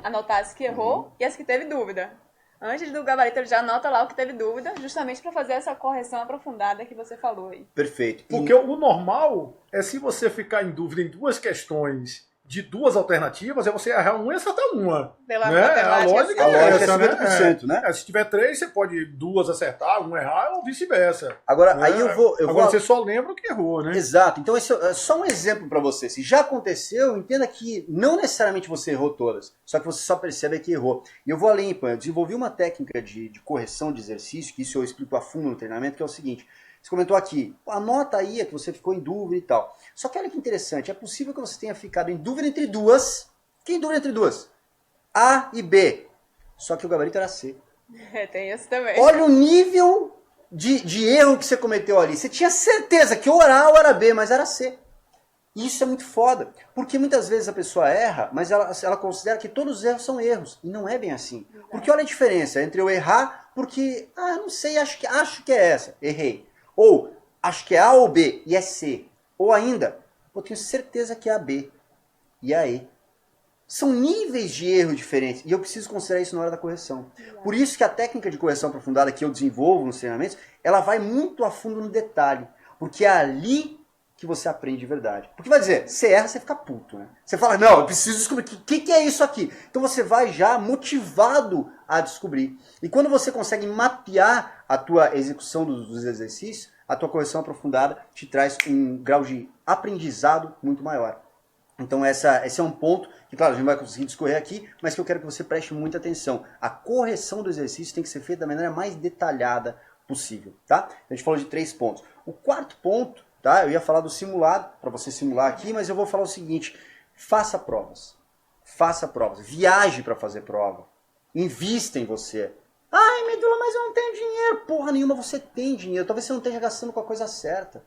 anotar as que errou e as que teve dúvida. Antes do gabarito, ele já anota lá o que teve dúvida, justamente para fazer essa correção aprofundada que você falou aí. Perfeito. Porque o normal é se você ficar em dúvida em duas questões de duas alternativas, é você errar uma e acertar uma. Pela Né? A matemática, lógica A é lógica essa, é 50%, né? Se tiver três, você pode duas acertar, uma errar ou vice-versa. Agora, Né? aí eu vou... Agora você só lembra o que errou, né? Exato. Então, esse é só um exemplo para você. Se já aconteceu, entenda que não necessariamente você errou todas, só que você só percebe que errou. E eu vou além, eu desenvolvi uma técnica de correção de exercício, que isso eu explico a fundo no treinamento, que é o seguinte. Você comentou aqui, anota aí a que você ficou em dúvida e tal. Só que olha que interessante, é possível que você tenha ficado em dúvida entre duas. Quem dúvida entre duas? A e B. Só que o gabarito era C. Tem isso também. Olha o nível de erro que você cometeu ali. Você tinha certeza que ou era A ou era B, mas era C. E isso é muito foda. Porque muitas vezes a pessoa erra, mas ela considera que todos os erros são erros. E não é bem assim. Porque olha a diferença entre eu errar porque, não sei, acho que é essa. Errei. Ou, acho que é A ou B e é C. Ou ainda, eu tenho certeza que é a B e a E. São níveis de erro diferentes. E eu preciso considerar isso na hora da correção. Por isso que a técnica de correção aprofundada que eu desenvolvo nos treinamentos, ela vai muito a fundo no detalhe. Porque é ali que você aprende de verdade. Porque vai dizer, você erra, você fica puto, né? Você fala, não, eu preciso descobrir o que é isso aqui. Então você vai já motivado a descobrir. E quando você consegue mapear a tua execução dos exercícios, a tua correção aprofundada te traz um grau de aprendizado muito maior. Então esse é um ponto que, claro, a gente vai conseguir discorrer aqui, mas que eu quero que você preste muita atenção. A correção do exercício tem que ser feita da maneira mais detalhada possível, tá? A gente falou de 3 pontos. O quarto ponto, tá? Eu ia falar do simulado, para você simular aqui, mas eu vou falar o seguinte, faça provas. Faça provas. Viaje para fazer prova. Invista em você. Ai, Medula, mas eu não tenho dinheiro. Porra nenhuma, você tem dinheiro. Talvez você não esteja gastando com a coisa certa.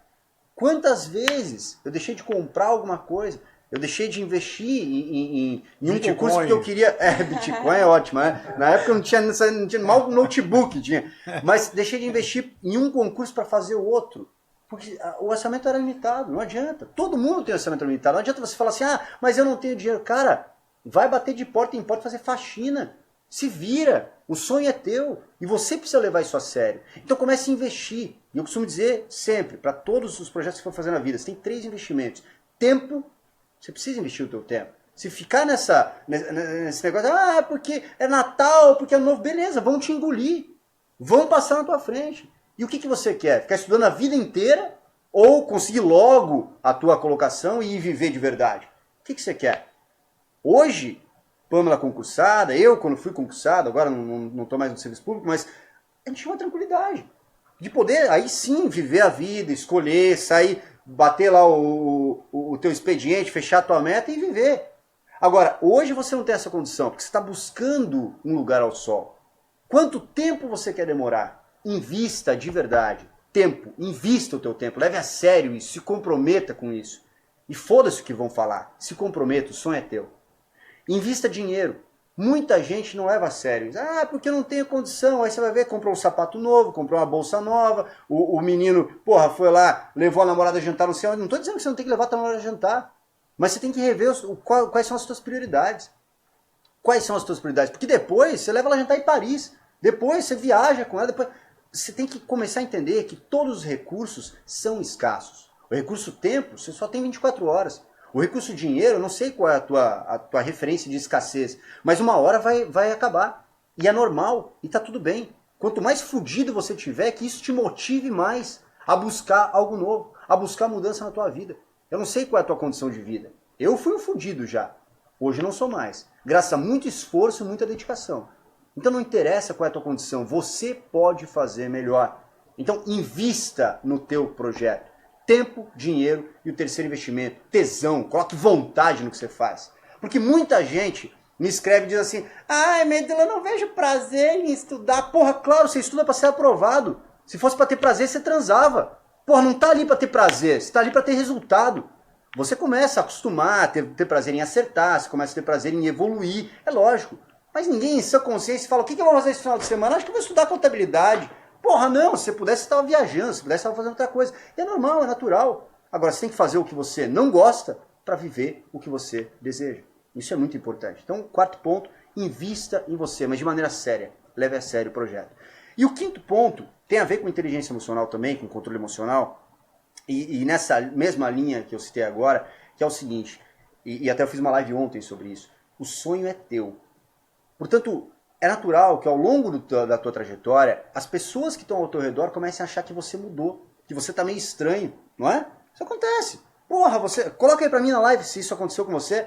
Quantas vezes eu deixei de comprar alguma coisa? Eu deixei de investir em um concurso porque eu queria... Bitcoin é ótimo, né? Na época eu não tinha mal notebook, tinha. Mas deixei de investir em um concurso para fazer o outro. Porque o orçamento era limitado, não adianta. Todo mundo tem orçamento limitado. Não adianta você falar assim, mas eu não tenho dinheiro. Cara, vai bater de porta em porta fazer faxina. Se vira. O sonho é teu. E você precisa levar isso a sério. Então comece a investir. E eu costumo dizer sempre, para todos os projetos que você for fazer na vida, você tem 3 investimentos. Tempo, você precisa investir o teu tempo. Se ficar nesse negócio, porque é Natal, porque é novo, beleza, vão te engolir. Vão passar na tua frente. E o que você quer? Ficar estudando a vida inteira ou conseguir logo a tua colocação e ir viver de verdade? O que você quer? Hoje, Pamela concursada, eu quando fui concursado, agora não estou mais no serviço público, mas a gente tinha uma tranquilidade de poder aí sim viver a vida, escolher, sair, bater lá o teu expediente, fechar a tua meta e viver. Agora, hoje você não tem essa condição, porque você está buscando um lugar ao sol. Quanto tempo você quer demorar? Invista de verdade. Tempo. Invista o teu tempo. Leve a sério isso. Se comprometa com isso. E foda-se o que vão falar. Se comprometa. O sonho é teu. Invista dinheiro. Muita gente não leva a sério. Porque eu não tenho condição. Aí você vai ver, comprou um sapato novo, comprou uma bolsa nova. O menino, foi lá, levou a namorada a jantar no céu. Não estou dizendo que você não tem que levar a tua namorada a jantar. Mas você tem que rever quais são as tuas prioridades. Quais são as tuas prioridades? Porque depois você leva ela a jantar em Paris. Depois você viaja com ela. Depois... Você tem que começar a entender que todos os recursos são escassos. O recurso tempo, você só tem 24 horas. O recurso dinheiro, eu não sei qual é a tua referência de escassez, mas uma hora vai acabar. E é normal, e tá tudo bem. Quanto mais fudido você tiver, que isso te motive mais a buscar algo novo, a buscar mudança na tua vida. Eu não sei qual é a tua condição de vida. Eu fui um fudido já. Hoje não sou mais. Graças a muito esforço e muita dedicação. Então não interessa qual é a tua condição, você pode fazer melhor. Então invista no teu projeto. Tempo, dinheiro e o terceiro investimento, tesão, coloque vontade no que você faz. Porque muita gente me escreve e diz assim, Medula, eu não vejo prazer em estudar. Porra, claro, você estuda para ser aprovado. Se fosse para ter prazer, você transava. Porra, não tá ali para ter prazer, você tá ali para ter resultado. Você começa a acostumar a ter prazer em acertar, você começa a ter prazer em evoluir, é lógico. Mas ninguém em sua consciência fala, o que eu vou fazer esse final de semana? Acho que eu vou estudar contabilidade. Porra, não, se você pudesse, você estava viajando, se pudesse, você estava fazendo outra coisa. E é normal, é natural. Agora, você tem que fazer o que você não gosta para viver o que você deseja. Isso é muito importante. Então, quarto ponto, invista em você, mas de maneira séria. Leve a sério o projeto. E o quinto ponto tem a ver com inteligência emocional também, com controle emocional, e nessa mesma linha que eu citei agora, que é o seguinte, e até eu fiz uma live ontem sobre isso, o sonho é teu. Portanto, é natural que ao longo da tua trajetória, as pessoas que estão ao teu redor comecem a achar que você mudou, que você tá meio estranho, não é? Isso acontece. Porra, coloca aí pra mim na live se isso aconteceu com você.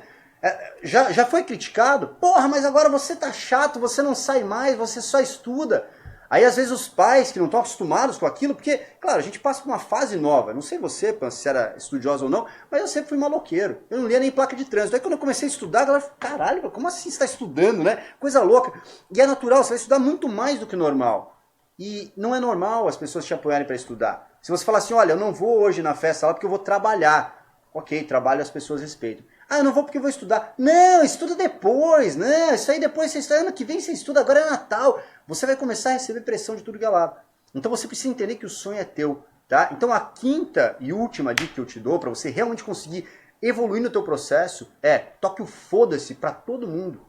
Já foi criticado? Porra, mas agora você tá chato, você não sai mais, você só estuda. Aí às vezes os pais que não estão acostumados com aquilo, porque, claro, a gente passa por uma fase nova. Não sei você, se era estudiosa ou não, mas eu sempre fui maloqueiro. Eu não lia nem placa de trânsito. Aí quando eu comecei a estudar, a galera falou, caralho, como assim você está estudando, né? Coisa louca. E é natural, você vai estudar muito mais do que o normal. E não é normal as pessoas te apoiarem para estudar. Se você falar assim, olha, eu não vou hoje na festa lá porque eu vou trabalhar. Ok, trabalho as pessoas respeitam. Ah, eu não vou porque eu vou estudar. Não, estuda depois, né? Isso aí depois você estuda, ano que vem você estuda, agora é Natal. Você vai começar a receber pressão de tudo que é lado. Então você precisa entender que o sonho é teu, tá? Então a quinta e última dica que eu te dou para você realmente conseguir evoluir no teu processo é toque o foda-se para todo mundo.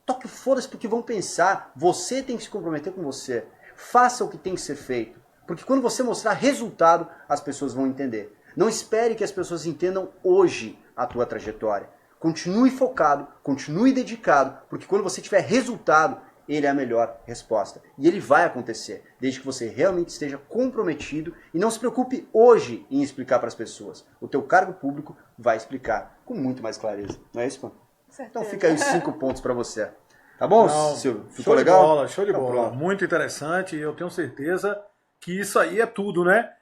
Toque o foda-se porque vão pensar. Você tem que se comprometer com você. Faça o que tem que ser feito. Porque quando você mostrar resultado, as pessoas vão entender. Não espere que as pessoas entendam hoje a tua trajetória. Continue focado, continue dedicado, porque quando você tiver resultado, ele é a melhor resposta. E ele vai acontecer, desde que você realmente esteja comprometido e não se preocupe hoje em explicar para as pessoas. O teu cargo público vai explicar com muito mais clareza. Não é isso, pô? Então fica aí os 5 pontos para você. Tá bom, Silvio? Ficou legal? Show de bola. Pronto. Muito interessante e eu tenho certeza que isso aí é tudo, né?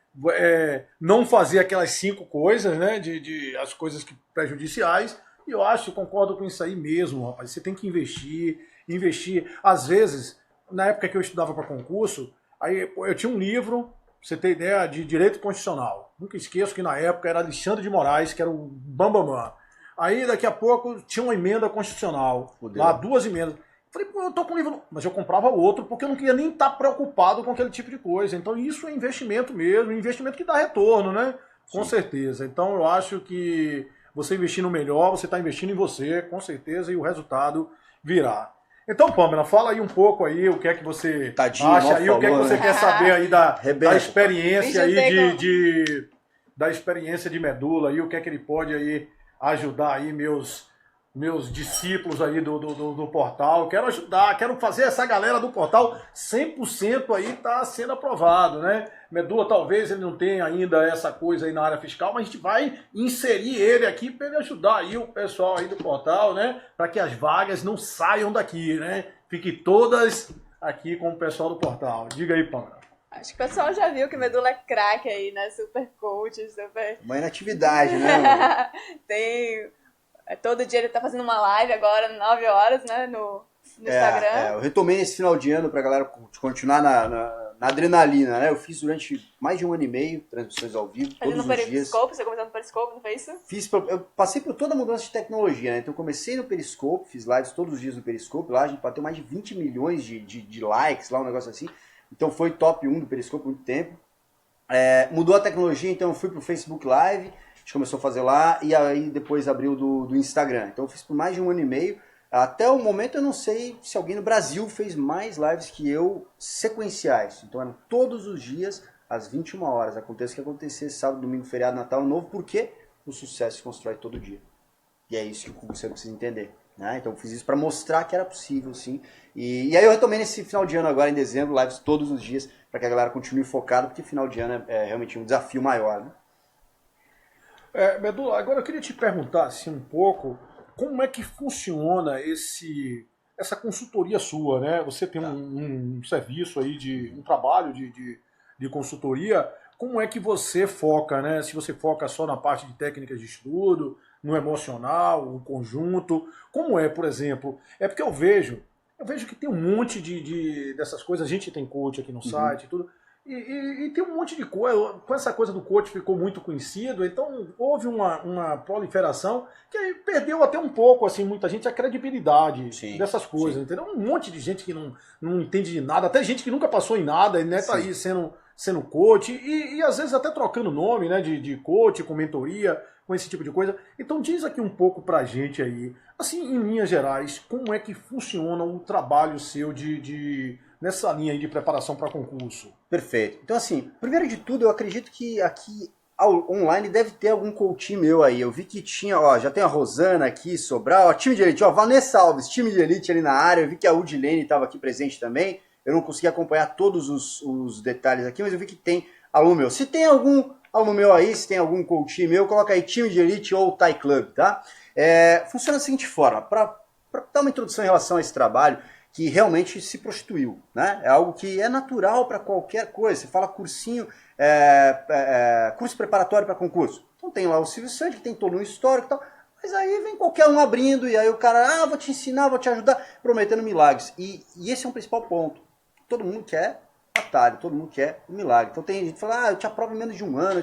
Não fazer aquelas 5 coisas, né? As coisas prejudiciais. E eu concordo com isso aí mesmo, rapaz. Você tem que investir. Às vezes, na época que eu estudava para concurso, aí eu tinha um livro, pra você ter ideia, de direito constitucional. Nunca esqueço que na época era Alexandre de Moraes, que era o bambambam. Aí daqui a pouco tinha uma emenda constitucional. Fudeu. Lá 2 emendas. Falei, pô, eu tô com o livro. Mas eu comprava outro porque eu não queria nem estar preocupado com aquele tipo de coisa. Então isso é investimento mesmo, investimento que dá retorno, né? Com certeza. Então eu acho que você investir no melhor, você está investindo em você, com certeza, e o resultado virá. Então, Pamela, fala aí um pouco aí o que é que você acha aí, o que é que você quer saber aí da experiência aí da experiência de Medula aí, o que é que ele pode aí ajudar aí meus discípulos aí do portal. Quero ajudar, quero fazer essa galera do portal 100% aí tá sendo aprovado, né? Medula talvez ele não tenha ainda essa coisa aí na área fiscal, mas a gente vai inserir ele aqui para ele ajudar aí o pessoal aí do portal, né? Para que as vagas não saiam daqui, né? Fiquem todas aqui com o pessoal do portal. Diga aí, Pamela. Acho que o pessoal já viu que Medula é craque aí, né? Super coach, super... Uma inatividade, né? Todo dia ele tá fazendo uma live agora, 9 horas, né? No Instagram. Eu retomei esse final de ano pra galera continuar na adrenalina, né? Eu fiz durante mais de 1 ano e meio transmissões ao vivo, todos os dias. Você começou no Periscope, não foi isso? Eu passei por toda a mudança de tecnologia, né? Então eu comecei no Periscope, fiz lives todos os dias no Periscope, lá a gente bateu mais de 20 milhões de likes, lá um negócio assim. Então foi top 1 do Periscope há muito tempo. Mudou a tecnologia, então eu fui pro Facebook Live, a gente começou a fazer lá, e aí depois abriu do Instagram. Então eu fiz por mais de 1 ano e meio. Até o momento eu não sei se alguém no Brasil fez mais lives que eu sequenciais. Então eram todos os dias, às 21 horas. Aconteça o que acontecer, sábado, domingo, feriado, Natal, Ano Novo, porque o sucesso se constrói todo dia. E é isso que você precisa entender. Né? Então eu fiz isso para mostrar que era possível, sim. E aí eu retomei nesse final de ano agora, em dezembro, lives todos os dias, para que a galera continue focada, porque final de ano é realmente um desafio maior. Né? Medula, agora eu queria te perguntar assim, um pouco, como é que funciona essa consultoria sua, né? Você tem um serviço aí, um trabalho de consultoria, como é que você foca, né? Se você foca só na parte de técnicas de estudo, no emocional, no conjunto, como é, por exemplo? É porque eu vejo que tem um monte dessas coisas, a gente tem coach aqui no site e tudo, e tem um monte de coisa, com essa coisa do coach ficou muito conhecido, então houve uma proliferação que perdeu até um pouco, assim, muita gente, a credibilidade dessas coisas, entendeu? Um monte de gente que não entende de nada, até gente que nunca passou em nada, né, tá aí sendo coach, e às vezes até trocando nome, né, de coach com mentoria. com esse tipo de coisa. Então diz aqui um pouco pra gente aí, assim, em linhas gerais, como é que funciona o trabalho seu nessa linha aí de preparação para concurso? Perfeito. Então, assim, primeiro de tudo, eu acredito que aqui online deve ter algum coaching meu aí. Eu vi que tinha, ó, já tem a Rosana aqui, Sobral, ó, time de elite, ó, Vanessa Alves, time de elite ali na área. Eu vi que a Udilene estava aqui presente também. Eu não consegui acompanhar todos os detalhes aqui, mas eu vi que tem aluno meu. Se tem algum aluno meu aí, se tem algum coaching meu, coloca aí time de elite ou Thai Club, tá? Funciona da seguinte forma, para dar uma introdução em relação a esse trabalho, que realmente se prostituiu, né? É algo que é natural para qualquer coisa. Você fala cursinho, curso preparatório para concurso. Então tem lá o Silvio Santos, que tem todo um histórico e tal, mas aí vem qualquer um abrindo e aí o cara, vou te ensinar, vou te ajudar, prometendo milagres. E esse é um principal ponto. Todo mundo quer atalho, todo mundo quer um milagre. Então tem gente que fala, eu te aprovo em menos de um ano.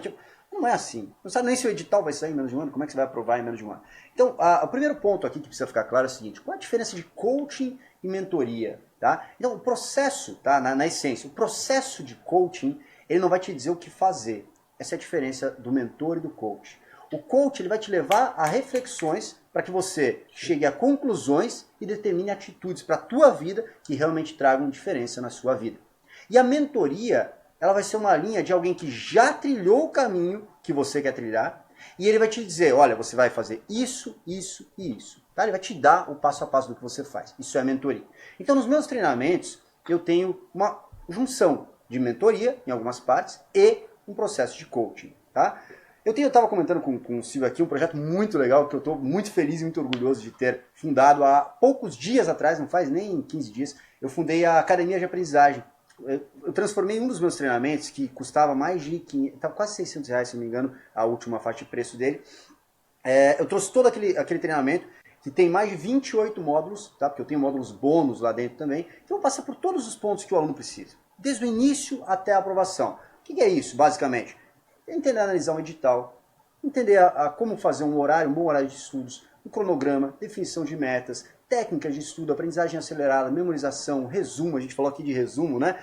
Não é assim. Não sabe nem se o edital vai sair em menos de um ano, como é que você vai aprovar em menos de um ano. Então, o primeiro ponto aqui que precisa ficar claro é o seguinte, qual a diferença de coaching e mentoria? Tá? Então, o processo, tá? Na essência, o processo de coaching, ele não vai te dizer o que fazer. Essa é a diferença do mentor e do coach. O coach ele vai te levar a reflexões para que você chegue a conclusões e determine atitudes para a tua vida que realmente tragam diferença na sua vida. E a mentoria, ela vai ser uma linha de alguém que já trilhou o caminho que você quer trilhar e ele vai te dizer, olha, você vai fazer isso, isso e isso. Tá? Ele vai te dar o passo a passo do que você faz. Isso é a mentoria. Então, nos meus treinamentos, eu tenho uma junção de mentoria, em algumas partes, e um processo de coaching. Tá? Eu estava comentando com o Silvio aqui um projeto muito legal, que eu estou muito feliz e muito orgulhoso de ter fundado há poucos dias atrás, não faz nem 15 dias, eu fundei a Academia de Aprendizagem. Eu transformei um dos meus treinamentos, que custava mais de 500, estava quase 600 reais, se não me engano, a última faixa de preço dele. Eu trouxe todo aquele treinamento, que tem mais de 28 módulos, tá? Porque eu tenho módulos bônus lá dentro também. Então eu passo por todos os pontos que o aluno precisa, desde o início até a aprovação. O que é isso, basicamente? Entender analisar um edital, entender como fazer um horário, um bom horário de estudos, um cronograma, definição de metas, técnicas de estudo, aprendizagem acelerada, memorização, resumo, a gente falou aqui de resumo, né?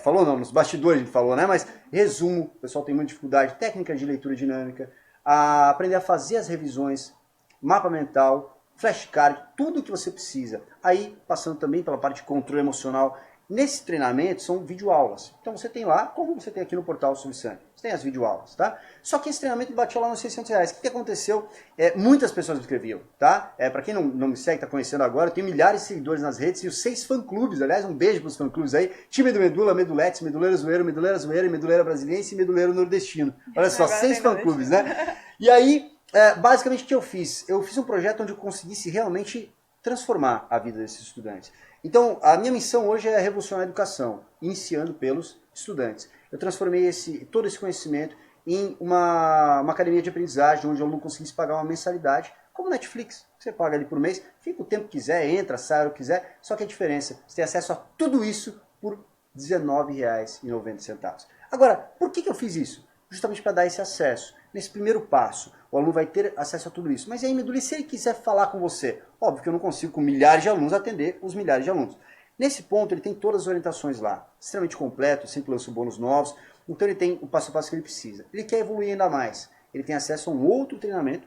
Falou não, nos bastidores a gente falou, né? Mas resumo, o pessoal tem muita dificuldade, técnicas de leitura dinâmica, aprender a fazer as revisões, mapa mental, flashcard, tudo o que você precisa. Aí, passando também pela parte de controle emocional. Nesse treinamento são videoaulas. Então você tem lá, como você tem aqui no portal Silvio Santos, você tem as videoaulas, tá? Só que esse treinamento bateu lá nos 600 reais. O que aconteceu? Muitas pessoas me escreviam, tá? Para quem não me segue, está conhecendo agora, eu tenho milhares de seguidores nas redes e os 6 fã-clubes, aliás, um beijo para os fã-clubes aí, time do Medula, Meduletes, Meduleira Zoeiro, Meduleira Zoeira, Meduleira Brasiliense e Meduleiro Nordestino. Olha só, 6 fã-clubes, né? E aí, basicamente o que eu fiz? Eu fiz um projeto onde eu conseguisse realmente transformar a vida desses estudantes. Então, a minha missão hoje é revolucionar a educação, iniciando pelos estudantes. Eu transformei todo esse conhecimento em uma academia de aprendizagem, onde o aluno conseguisse pagar uma mensalidade, como Netflix. Você paga ali por mês, fica o tempo que quiser, entra, sai a hora que quiser, só que a diferença, você tem acesso a tudo isso por R$19,90. Agora, por que eu fiz isso? Justamente para dar esse acesso. Nesse primeiro passo, o aluno vai ter acesso a tudo isso. Mas e aí, Meduli, se ele quiser falar com você? Óbvio que eu não consigo, com milhares de alunos, atender os milhares de alunos. Nesse ponto, ele tem todas as orientações lá. Extremamente completo, sempre lança bônus novos. Então, ele tem o passo a passo que ele precisa. Ele quer evoluir ainda mais. Ele tem acesso a um outro treinamento,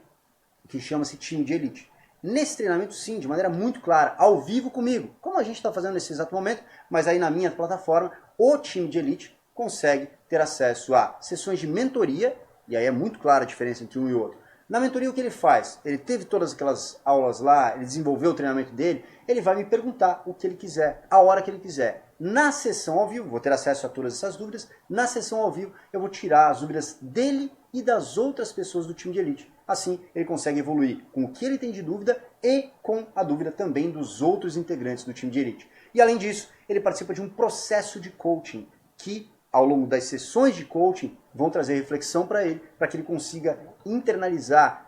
que chama-se Time de Elite. Nesse treinamento, sim, de maneira muito clara, ao vivo comigo, como a gente está fazendo nesse exato momento, mas aí na minha plataforma, o Time de Elite consegue ter acesso a sessões de mentoria, e aí é muito clara a diferença entre um e outro. Na mentoria, o que ele faz? Ele teve todas aquelas aulas lá, ele desenvolveu o treinamento dele, ele vai me perguntar o que ele quiser, a hora que ele quiser. Na sessão ao vivo, vou ter acesso a todas essas dúvidas, na sessão ao vivo eu vou tirar as dúvidas dele e das outras pessoas do time de elite. Assim, ele consegue evoluir com o que ele tem de dúvida e com a dúvida também dos outros integrantes do time de elite. E além disso, ele participa de um processo de coaching que, ao longo das sessões de coaching, vão trazer reflexão para ele, para que ele consiga internalizar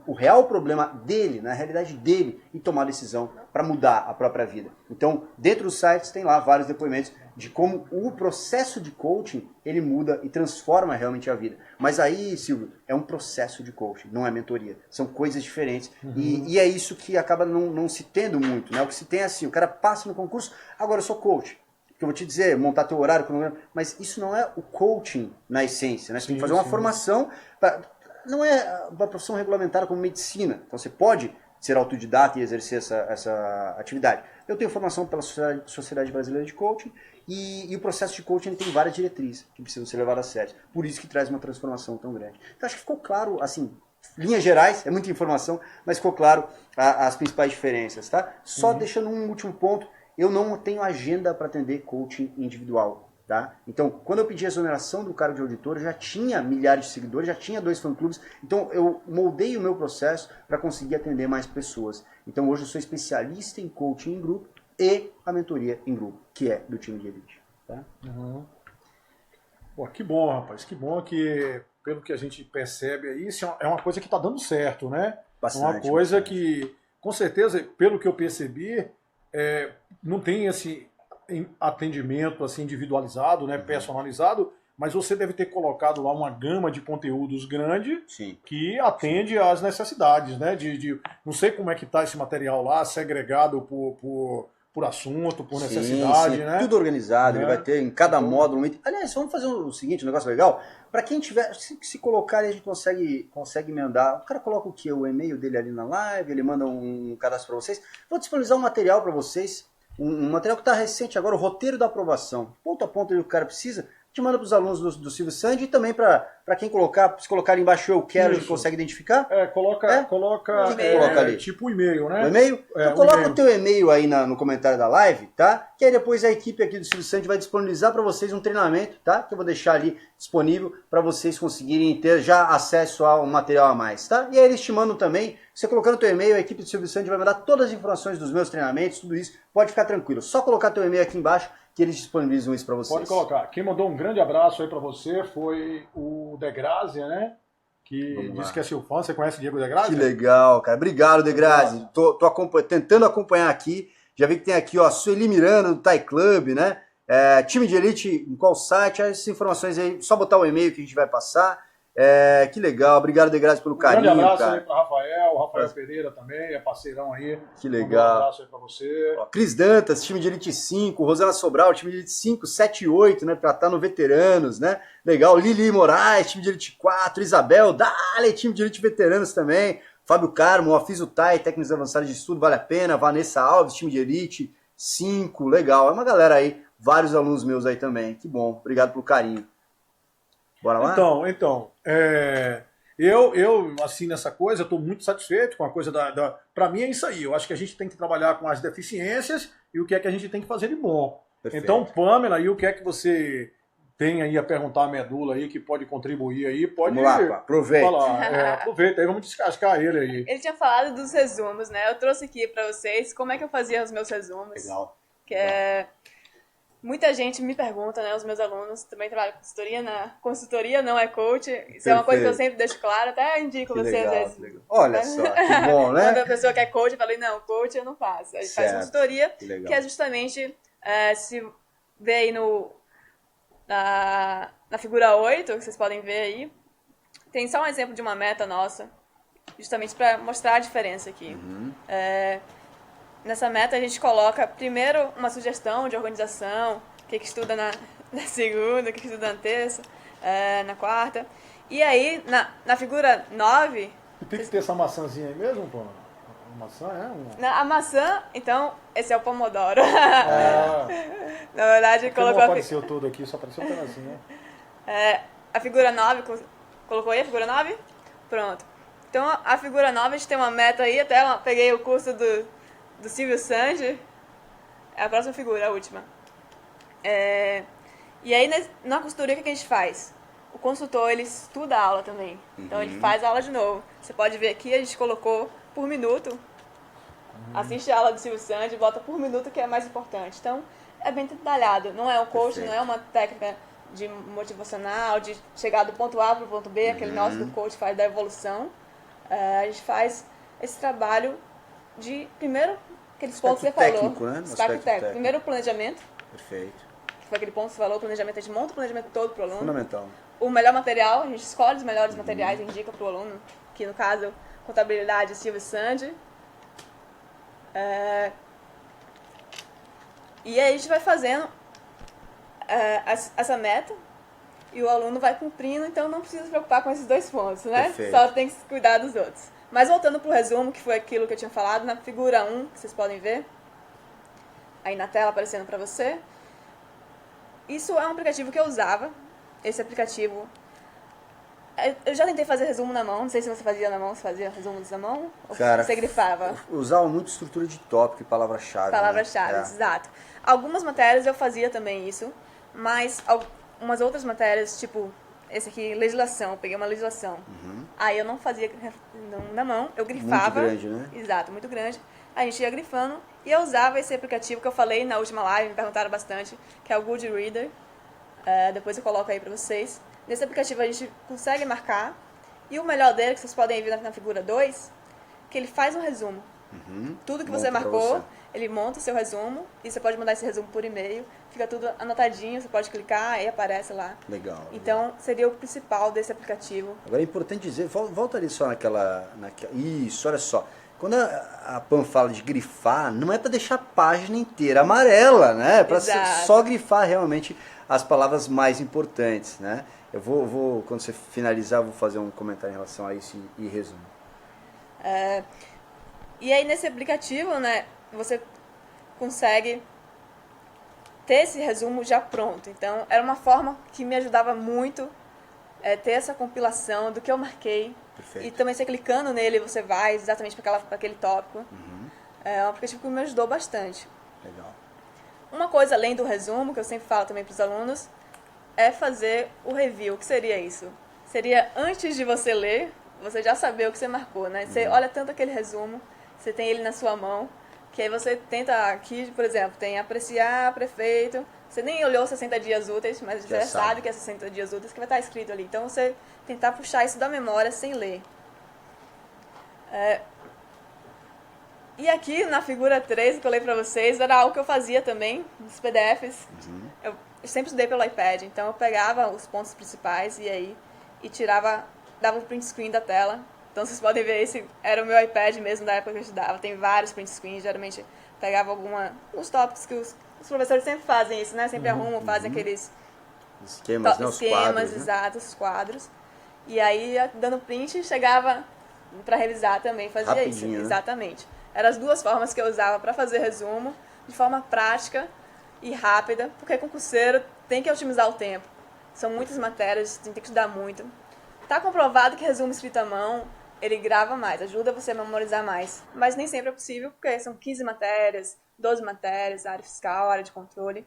o real problema dele, na realidade dele, e tomar decisão para mudar a própria vida. Então, dentro dos sites tem lá vários depoimentos de como o processo de coaching, ele muda e transforma realmente a vida. Mas aí, Silvio, é um processo de coaching, não é mentoria. São coisas diferentes. Uhum. E é isso que acaba não se tendo muito, né? O que se tem é assim, o cara passa no concurso, agora eu sou coach. Que eu vou te dizer, montar teu horário, mas isso não é o coaching na essência, né? Você tem que fazer uma formação. não é uma profissão regulamentada como medicina. Então você pode ser autodidata e exercer essa atividade. Eu tenho formação pela Sociedade Brasileira de Coaching e o processo de coaching tem várias diretrizes que precisam ser levadas a sério. Por isso que traz uma transformação tão grande. Então acho que ficou claro, assim, linhas gerais, é muita informação, mas ficou claro as principais diferenças, tá? Só deixando um último ponto, eu não tenho agenda para atender coaching individual. Tá? Então, quando eu pedi a exoneração do cargo de auditor, eu já tinha milhares de seguidores, já tinha 2 fã-clubes, então eu moldei o meu processo para conseguir atender mais pessoas. Então, hoje eu sou especialista em coaching em grupo e a mentoria em grupo, que é do time de elite. Tá? Pô, que bom, rapaz, que bom que, pelo que a gente percebe aí, isso é uma coisa que está dando certo, né? Bastante, uma coisa bastante. Que, com certeza, pelo que eu percebi, não tem esse atendimento assim individualizado, né, personalizado, mas você deve ter colocado lá uma gama de conteúdos grande Sim. que atende às necessidades, né? Não sei como é que está esse material lá, segregado por assunto, por necessidade, sim, né? tudo organizado, ele vai ter em cada módulo. Aliás, vamos fazer o seguinte, um negócio legal. Para quem tiver, se colocar, a gente consegue emendar. O cara coloca o quê? O e-mail dele ali na live, ele manda um cadastro para vocês. Vou disponibilizar um material para vocês. Um material que está recente agora, o roteiro da aprovação. Ponto a ponto que o cara precisa, te manda para os alunos do Silvio Sandy e também para quem se colocar embaixo eu quero, a gente consegue identificar. Coloca ali? Tipo um e-mail, né? O e-mail? Então coloca o teu e-mail aí no comentário da live, tá? Que aí depois a equipe aqui do Silvio Sandy vai disponibilizar para vocês um treinamento, tá? Que eu vou deixar ali disponível para vocês conseguirem ter já acesso ao material a mais, tá? E aí eles te mandam também. Você colocando o teu e-mail, a equipe do Silvio Santos vai mandar todas as informações dos meus treinamentos, tudo isso. Pode ficar tranquilo. Só colocar teu e-mail aqui embaixo que eles disponibilizam isso para vocês. Pode colocar. Quem mandou um grande abraço aí para você foi o De Grazia, né? Que disse que é seu fã. Você conhece o Diego De Grazia? Que legal, cara. Obrigado, De Grazia. Tô tentando acompanhar aqui. Já vi que tem aqui, ó, Sueli Miranda, do Thai Club, né? Time de elite, em qual site? Essas informações aí, só botar o e-mail que a gente vai passar. Que legal, obrigado, De Grazia, pelo carinho. Grande abraço cara. aí para Rafael Pereira também, é parceirão aí. Que legal. Um abraço aí para você. Ó, Cris Dantas, time de elite 5, Rosana Sobral, time de elite 5, 7 e 8, né, pra estar no veteranos, né? Legal, Lili Moraes, time de elite 4, Isabel, Dale, time de elite veteranos também. Fábio Carmo, Afiso Tai, técnicos avançados de estudo, vale a pena. Vanessa Alves, time de elite 5, legal. É uma galera aí, vários alunos meus aí também. Que bom, obrigado pelo carinho. Bora lá? Então, eu assim, nessa coisa, estou muito satisfeito com a coisa Para mim é isso aí, eu acho que a gente tem que trabalhar com as deficiências e o que é que a gente tem que fazer de bom. Perfeito. Então, Pamela, e o que é que você tem aí a perguntar a Medula aí, que pode contribuir aí, pode... Vamos lá, aproveita. Aproveita aí, vamos descascar ele aí. Ele tinha falado dos resumos, né? Eu trouxe aqui para vocês como é que eu fazia os meus resumos. Legal. Muita gente me pergunta, né? Os meus alunos também trabalham com consultoria. Consultoria não é coach. Isso é uma coisa que eu sempre deixo claro. Até indico que você legal, às vezes. legal. Olha só, que bom, né? Quando a pessoa quer coach, eu falei, não, coach eu não faço. A gente faz consultoria, que é justamente, se vê aí na figura 8, que vocês podem ver aí, tem só um exemplo de uma meta nossa, justamente para mostrar a diferença aqui. Nessa meta a gente coloca primeiro uma sugestão de organização, o que estuda na segunda, o que estuda na terça, na quarta. E aí, na figura 9... Tem que ter essa maçãzinha aí mesmo, pô? A maçã A maçã, então, esse é o Pomodoro. Na verdade, colocou... Não apareceu tudo aqui, só apareceu um pedacinho. A figura 9, colocou aí a figura 9? Pronto. Então, a figura 9, a gente tem uma meta aí, até peguei o curso do Silvio Sanji. É a próxima figura, a última. E aí, na consultoria, o que a gente faz? O consultor, ele estuda a aula também. Então, ele faz a aula de novo. Você pode ver aqui, a gente colocou por minuto. Assiste a aula do Silvio Sanji, bota por minuto, que é mais importante. Então, é bem detalhado. Não é um coach, Perfeito. não é uma técnica de motivacional, de chegar do ponto A para o ponto B, aquele nosso que o coach faz da evolução. A gente faz esse trabalho de, primeiro, aqueles pontos que você técnico, falou. né? Aspecto técnico. Primeiro, o planejamento. Perfeito. Que foi aquele ponto que você falou, o planejamento. A gente monta o planejamento todo para o aluno. Fundamental. O melhor material, a gente escolhe os melhores materiais e indica para o aluno, que no caso, contabilidade, Silvio Sanji. E aí a gente vai fazendo essa meta. e o aluno vai cumprindo, então não precisa se preocupar com esses 2 pontos, né? Perfeito. Só tem que cuidar dos outros. Mas voltando pro resumo, que foi aquilo que eu tinha falado, na figura 1, que vocês podem ver, aí na tela aparecendo para você, isso é um aplicativo que eu usava. Esse aplicativo, eu já tentei fazer resumo na mão, não sei se você fazia na mão, se fazia resumos na mão, ou Cara, você grifava. Eu usava muito estrutura de tópico e palavra-chave. Palavras-chave, né? exato. Algumas matérias eu fazia também isso, mas algumas outras matérias, tipo, esse aqui, legislação, eu peguei uma legislação. Aí eu não fazia na mão, eu grifava. Muito grande, né? Exato, muito grande. A gente ia grifando e eu usava esse aplicativo que eu falei na última live, me perguntaram bastante, que é o Goodreader. Depois eu coloco aí pra vocês. Nesse aplicativo a gente consegue marcar. E o melhor dele, que vocês podem ver na figura 2, que ele faz um resumo. Tudo que você Monta pra marcou, você. ele monta o seu resumo. E você pode mandar esse resumo por e-mail. Fica tudo anotadinho, você pode clicar e aparece lá. Legal. Então, seria o principal desse aplicativo. Agora é importante dizer, volta ali só naquela. Isso, olha só. Quando a Pam fala de grifar, não é para deixar a página inteira amarela, né? É para Exato. só grifar realmente as palavras mais importantes, né? Eu vou, quando você finalizar, eu vou fazer um comentário em relação a isso e resumo. E aí nesse aplicativo, né, você consegue ter esse resumo já pronto. Então, era uma forma que me ajudava muito ter essa compilação do que eu marquei. Perfeito. E também você clicando nele, você vai exatamente para aquele tópico. É um aplicativo que me ajudou bastante. Legal. Uma coisa além do resumo, que eu sempre falo também para os alunos, é fazer o review. O que seria isso? Seria antes de você ler, você já saber o que você marcou, né? Você olha tanto aquele resumo, você tem ele na sua mão, que aí você tenta, aqui, por exemplo, tem apreciar prefeito. Você nem olhou 60 dias úteis, mas você já sabe que é 60 dias úteis que vai estar escrito ali. Então você tentar puxar isso da memória sem ler. E aqui na figura 3 que eu falei pra vocês, era algo que eu fazia também nos PDFs. Eu sempre estudei pelo iPad, então eu pegava os pontos principais e tirava, dava um print screen da tela. Então vocês podem ver, esse era o meu iPad mesmo da época que eu estudava. Tem vários print screens, geralmente pegava uns tópicos que os professores sempre fazem isso, né? Sempre arrumam, fazem aqueles Esquemas, né? Os esquemas, quadros, né? exatos, os quadros. E aí, dando print, chegava para revisar também, fazia Rapidinho, isso. né? Exatamente. Eram as 2 formas que eu usava para fazer resumo, de forma prática e rápida, porque concurseiro tem que otimizar o tempo. São muitas matérias, tem que estudar muito. Tá comprovado que resumo escrito à mão, ele grava mais, ajuda você a memorizar mais. Mas nem sempre é possível, porque são 15 matérias, 12 matérias, área fiscal, área de controle.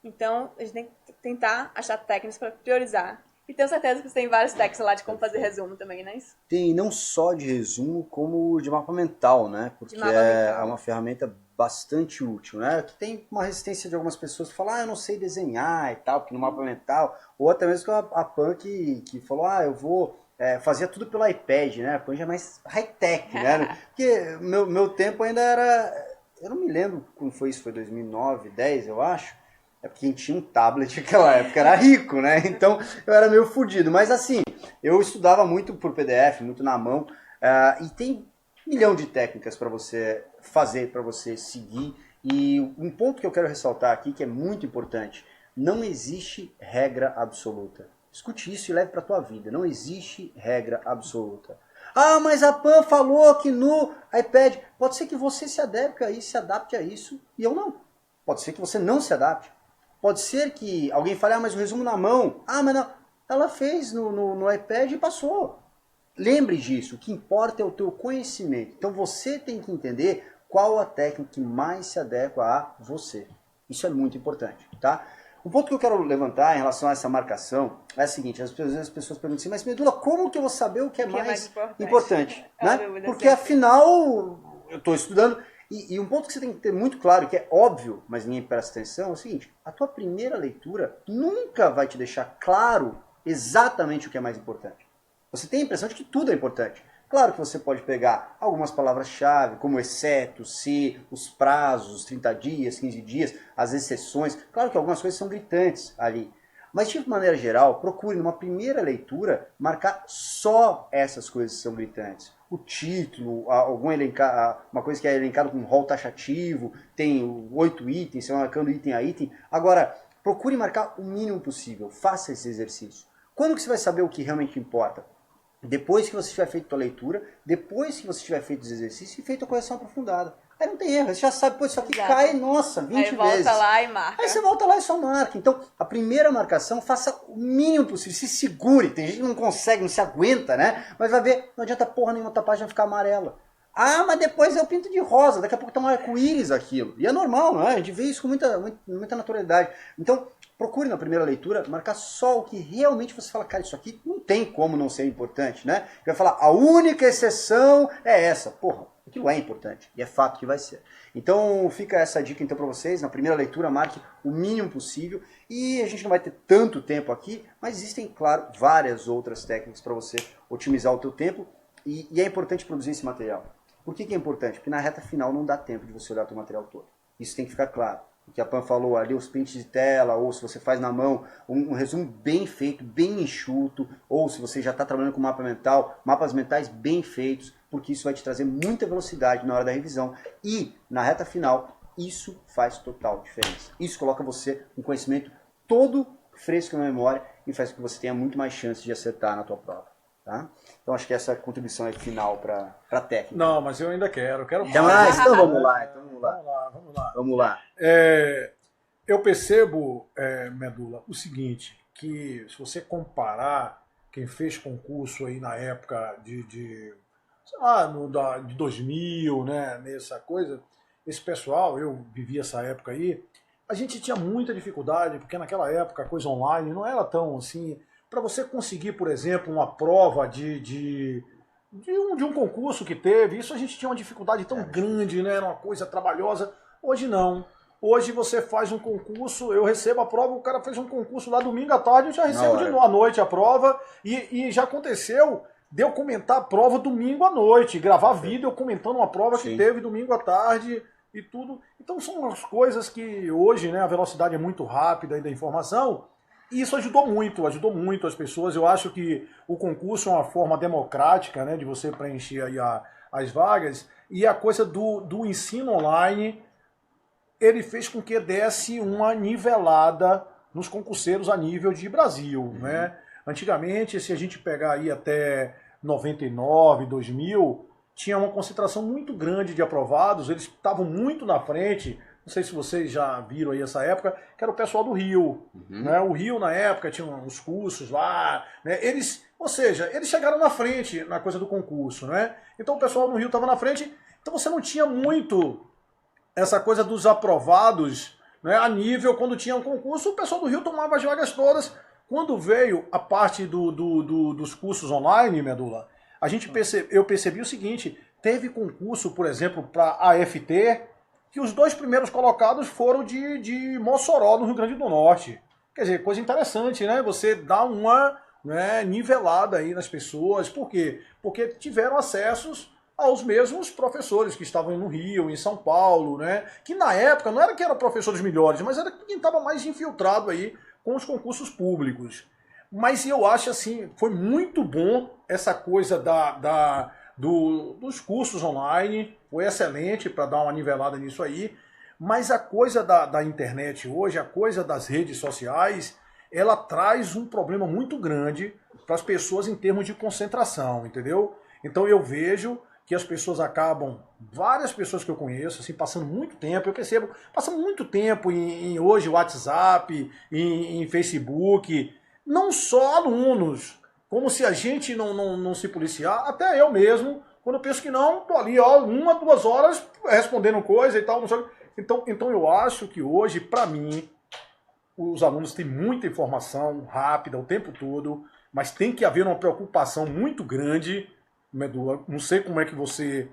Então, a gente tem que tentar achar técnicas para priorizar. E tenho certeza que você tem várias técnicas lá de como fazer resumo também, não é isso? Tem não só de resumo, como de mapa mental, né? Porque mapa é mental. uma ferramenta bastante útil, né? Que tem uma resistência de algumas pessoas que falam, eu não sei desenhar e tal, porque no mapa mental, ou até mesmo com a Pan que falou, eu vou fazia tudo pelo iPad, né? A Pan já é mais high-tech, né? Porque meu tempo ainda era, eu não me lembro quando foi isso, foi 2009, 10, eu acho. É porque quem tinha um tablet naquela época era rico, né? Então eu era meio fodido. Mas assim, eu estudava muito por PDF, muito na mão. E tem 1 milhão de técnicas para você fazer, para você seguir. E um ponto que eu quero ressaltar aqui, que é muito importante. Não existe regra absoluta. Escute isso e leve para a tua vida. Não existe regra absoluta. Mas a Pan falou que no iPad... Pode ser que você se adapte a isso e eu não. Pode ser que você não se adapte. Pode ser que alguém fale, mas o resumo na mão. Mas não. Ela fez no iPad e passou. Lembre disso, o que importa é o teu conhecimento. Então você tem que entender qual a técnica que mais se adequa a você. Isso é muito importante, tá? Um ponto que eu quero levantar em relação a essa marcação é o seguinte, às vezes as pessoas perguntam assim, mas Medula, como que eu vou saber o que é mais importante? Né? Porque afinal, eu estou estudando... E um ponto que você tem que ter muito claro, que é óbvio, mas ninguém presta atenção, é o seguinte, a tua primeira leitura nunca vai te deixar claro exatamente o que é mais importante. Você tem a impressão de que tudo é importante. Claro que você pode pegar algumas palavras-chave, como exceto, se, os prazos, 30 dias, 15 dias, as exceções. Claro que algumas coisas são gritantes ali. Mas, de maneira geral, procure, numa primeira leitura, marcar só essas coisas que são gritantes. O título, uma coisa que é elencada com um rol taxativo, tem 8 itens, você vai marcando item a item. Agora, procure marcar o mínimo possível, faça esse exercício. Quando que você vai saber o que realmente importa? Depois que você tiver feito a leitura, depois que você tiver feito os exercícios e feito a correção aprofundada. Aí não tem erro, você já sabe, pô, isso aqui Exato. cai, nossa, 20 Aí volta vezes. lá e marca. Aí você volta lá e só marca. Então, a primeira marcação, faça o mínimo possível, se segure. Tem gente que não consegue, não se aguenta, né? Mas vai ver, não adianta porra nenhuma, a página ficar amarela. Ah, mas depois eu pinto de rosa, daqui a pouco tá um arco-íris aquilo. E é normal, não é? A gente vê isso com muita naturalidade. Então, procure na primeira leitura marcar só o que realmente você fala, cara, isso aqui não tem como não ser importante, né? Vai falar, a única exceção é essa. Porra, aquilo é importante. E é fato que vai ser. Então, fica essa dica então para vocês. Na primeira leitura, marque o mínimo possível. E a gente não vai ter tanto tempo aqui, mas existem, claro, várias outras técnicas para você otimizar o teu tempo. E é importante produzir esse material. Por que é importante? Porque na reta final não dá tempo de você olhar o teu material todo. Isso tem que ficar claro. O que a Pam falou ali, os prints de tela, ou se você faz na mão, um resumo bem feito, bem enxuto, ou se você já está trabalhando com mapa mental, mapas mentais bem feitos, porque isso vai te trazer muita velocidade na hora da revisão. E na reta final, isso faz total diferença. Isso coloca você com conhecimento todo fresco na memória e faz com que você tenha muito mais chance de acertar na tua prova. Tá? Então acho que essa contribuição é final para a técnica. Não, mas eu ainda quero Quer mais? Então vamos lá. Vamos lá. Eu percebo, Medula, o seguinte, que se você comparar quem fez concurso aí na época sei lá, de 2000, né, nessa coisa, esse pessoal, eu vivi essa época aí, a gente tinha muita dificuldade, porque naquela época a coisa online não era tão assim. Para você conseguir, por exemplo, uma prova de um concurso que teve, isso a gente tinha uma dificuldade tão grande, né? Era uma coisa trabalhosa. Hoje não. Hoje você faz um concurso, eu recebo a prova, o cara fez um concurso lá domingo à tarde, eu já recebo à noite a prova, e já aconteceu de eu comentar a prova domingo à noite, gravar vídeo eu comentando uma prova que teve domingo à tarde e tudo. Então são as coisas que hoje, né, a velocidade é muito rápida aí da informação. E isso ajudou muito as pessoas. Eu acho que o concurso é uma forma democrática, né, de você preencher aí as vagas. E a coisa do ensino online, ele fez com que desse uma nivelada nos concurseiros a nível de Brasil. Né? Antigamente, se a gente pegar aí até 99, 2000, tinha uma concentração muito grande de aprovados, eles estavam muito na frente. Não sei se vocês já viram aí essa época, que era o pessoal do Rio. Né? O Rio, na época, tinha uns cursos lá. Né? Eles chegaram na frente na coisa do concurso. Né? Então o pessoal do Rio estava na frente. Então você não tinha muito essa coisa dos aprovados, né? A nível, quando tinha um concurso, o pessoal do Rio tomava as vagas todas. Quando veio a parte dos cursos online, Medula, eu percebi o seguinte, teve concurso, por exemplo, para a AFT, que os 2 primeiros colocados foram de Mossoró, no Rio Grande do Norte. Quer dizer, coisa interessante, né? Você dá uma, né, nivelada aí nas pessoas. Por quê? Porque tiveram acessos aos mesmos professores que estavam no Rio, em São Paulo, né? Que na época não era que eram professores melhores, mas era quem estava mais infiltrado aí com os concursos públicos. Mas eu acho assim, foi muito bom essa coisa dos cursos online, foi excelente para dar uma nivelada nisso aí, mas a coisa da internet hoje, a coisa das redes sociais, ela traz um problema muito grande para as pessoas em termos de concentração, entendeu? Então eu vejo que as pessoas acabam, várias pessoas que eu conheço, assim, passando muito tempo, eu percebo, passando muito tempo em hoje WhatsApp, em Facebook, não só alunos, como se a gente não se policiar, até eu mesmo, quando eu penso que não, tô ali, 1 a 2 horas respondendo coisa e tal, não sei. Então eu acho que hoje, para mim, os alunos têm muita informação rápida o tempo todo, mas tem que haver uma preocupação muito grande, Medula, não sei como é que você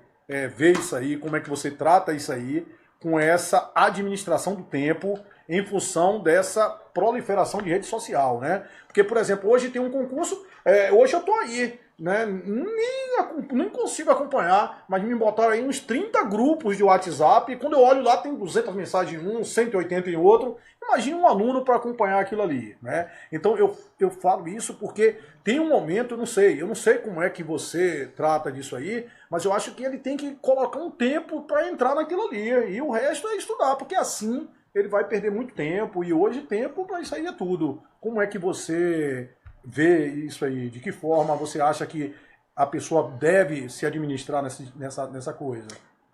vê isso aí, como é que você trata isso aí, com essa administração do tempo em função dessa proliferação de rede social, né? Porque, por exemplo, hoje tem um concurso, hoje eu tô aí, né? Nem consigo acompanhar, mas me botaram aí uns 30 grupos de WhatsApp, e quando eu olho lá tem 200 mensagens em um, 180 em outro. Imagina um aluno para acompanhar aquilo ali, né? Então eu falo isso porque tem um momento, eu não sei como é que você trata disso aí, mas eu acho que ele tem que colocar um tempo para entrar naquilo ali, e o resto é estudar, porque assim ele vai perder muito tempo, e hoje tempo para isso aí é tudo. Como é que você vê isso aí? De que forma você acha que a pessoa deve se administrar nessa coisa?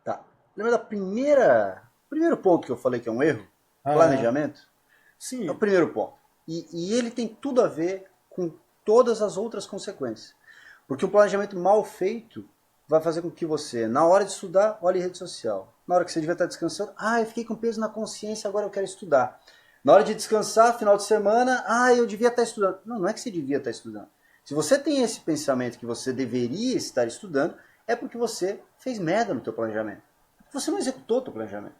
Tá. Lembra da primeiro ponto que eu falei que é um erro? Ah, Planejamento? sim. É o primeiro ponto. E ele tem tudo a ver com todas as outras consequências. Porque um planejamento mal feito vai fazer com que você, na hora de estudar, olhe rede social. Na hora que você devia estar descansando, eu fiquei com peso na consciência, agora eu quero estudar. Na hora de descansar, final de semana, eu devia estar estudando. Não, não é que você devia estar estudando. Se você tem esse pensamento que você deveria estar estudando, é porque você fez merda no teu planejamento. Você não executou o teu planejamento.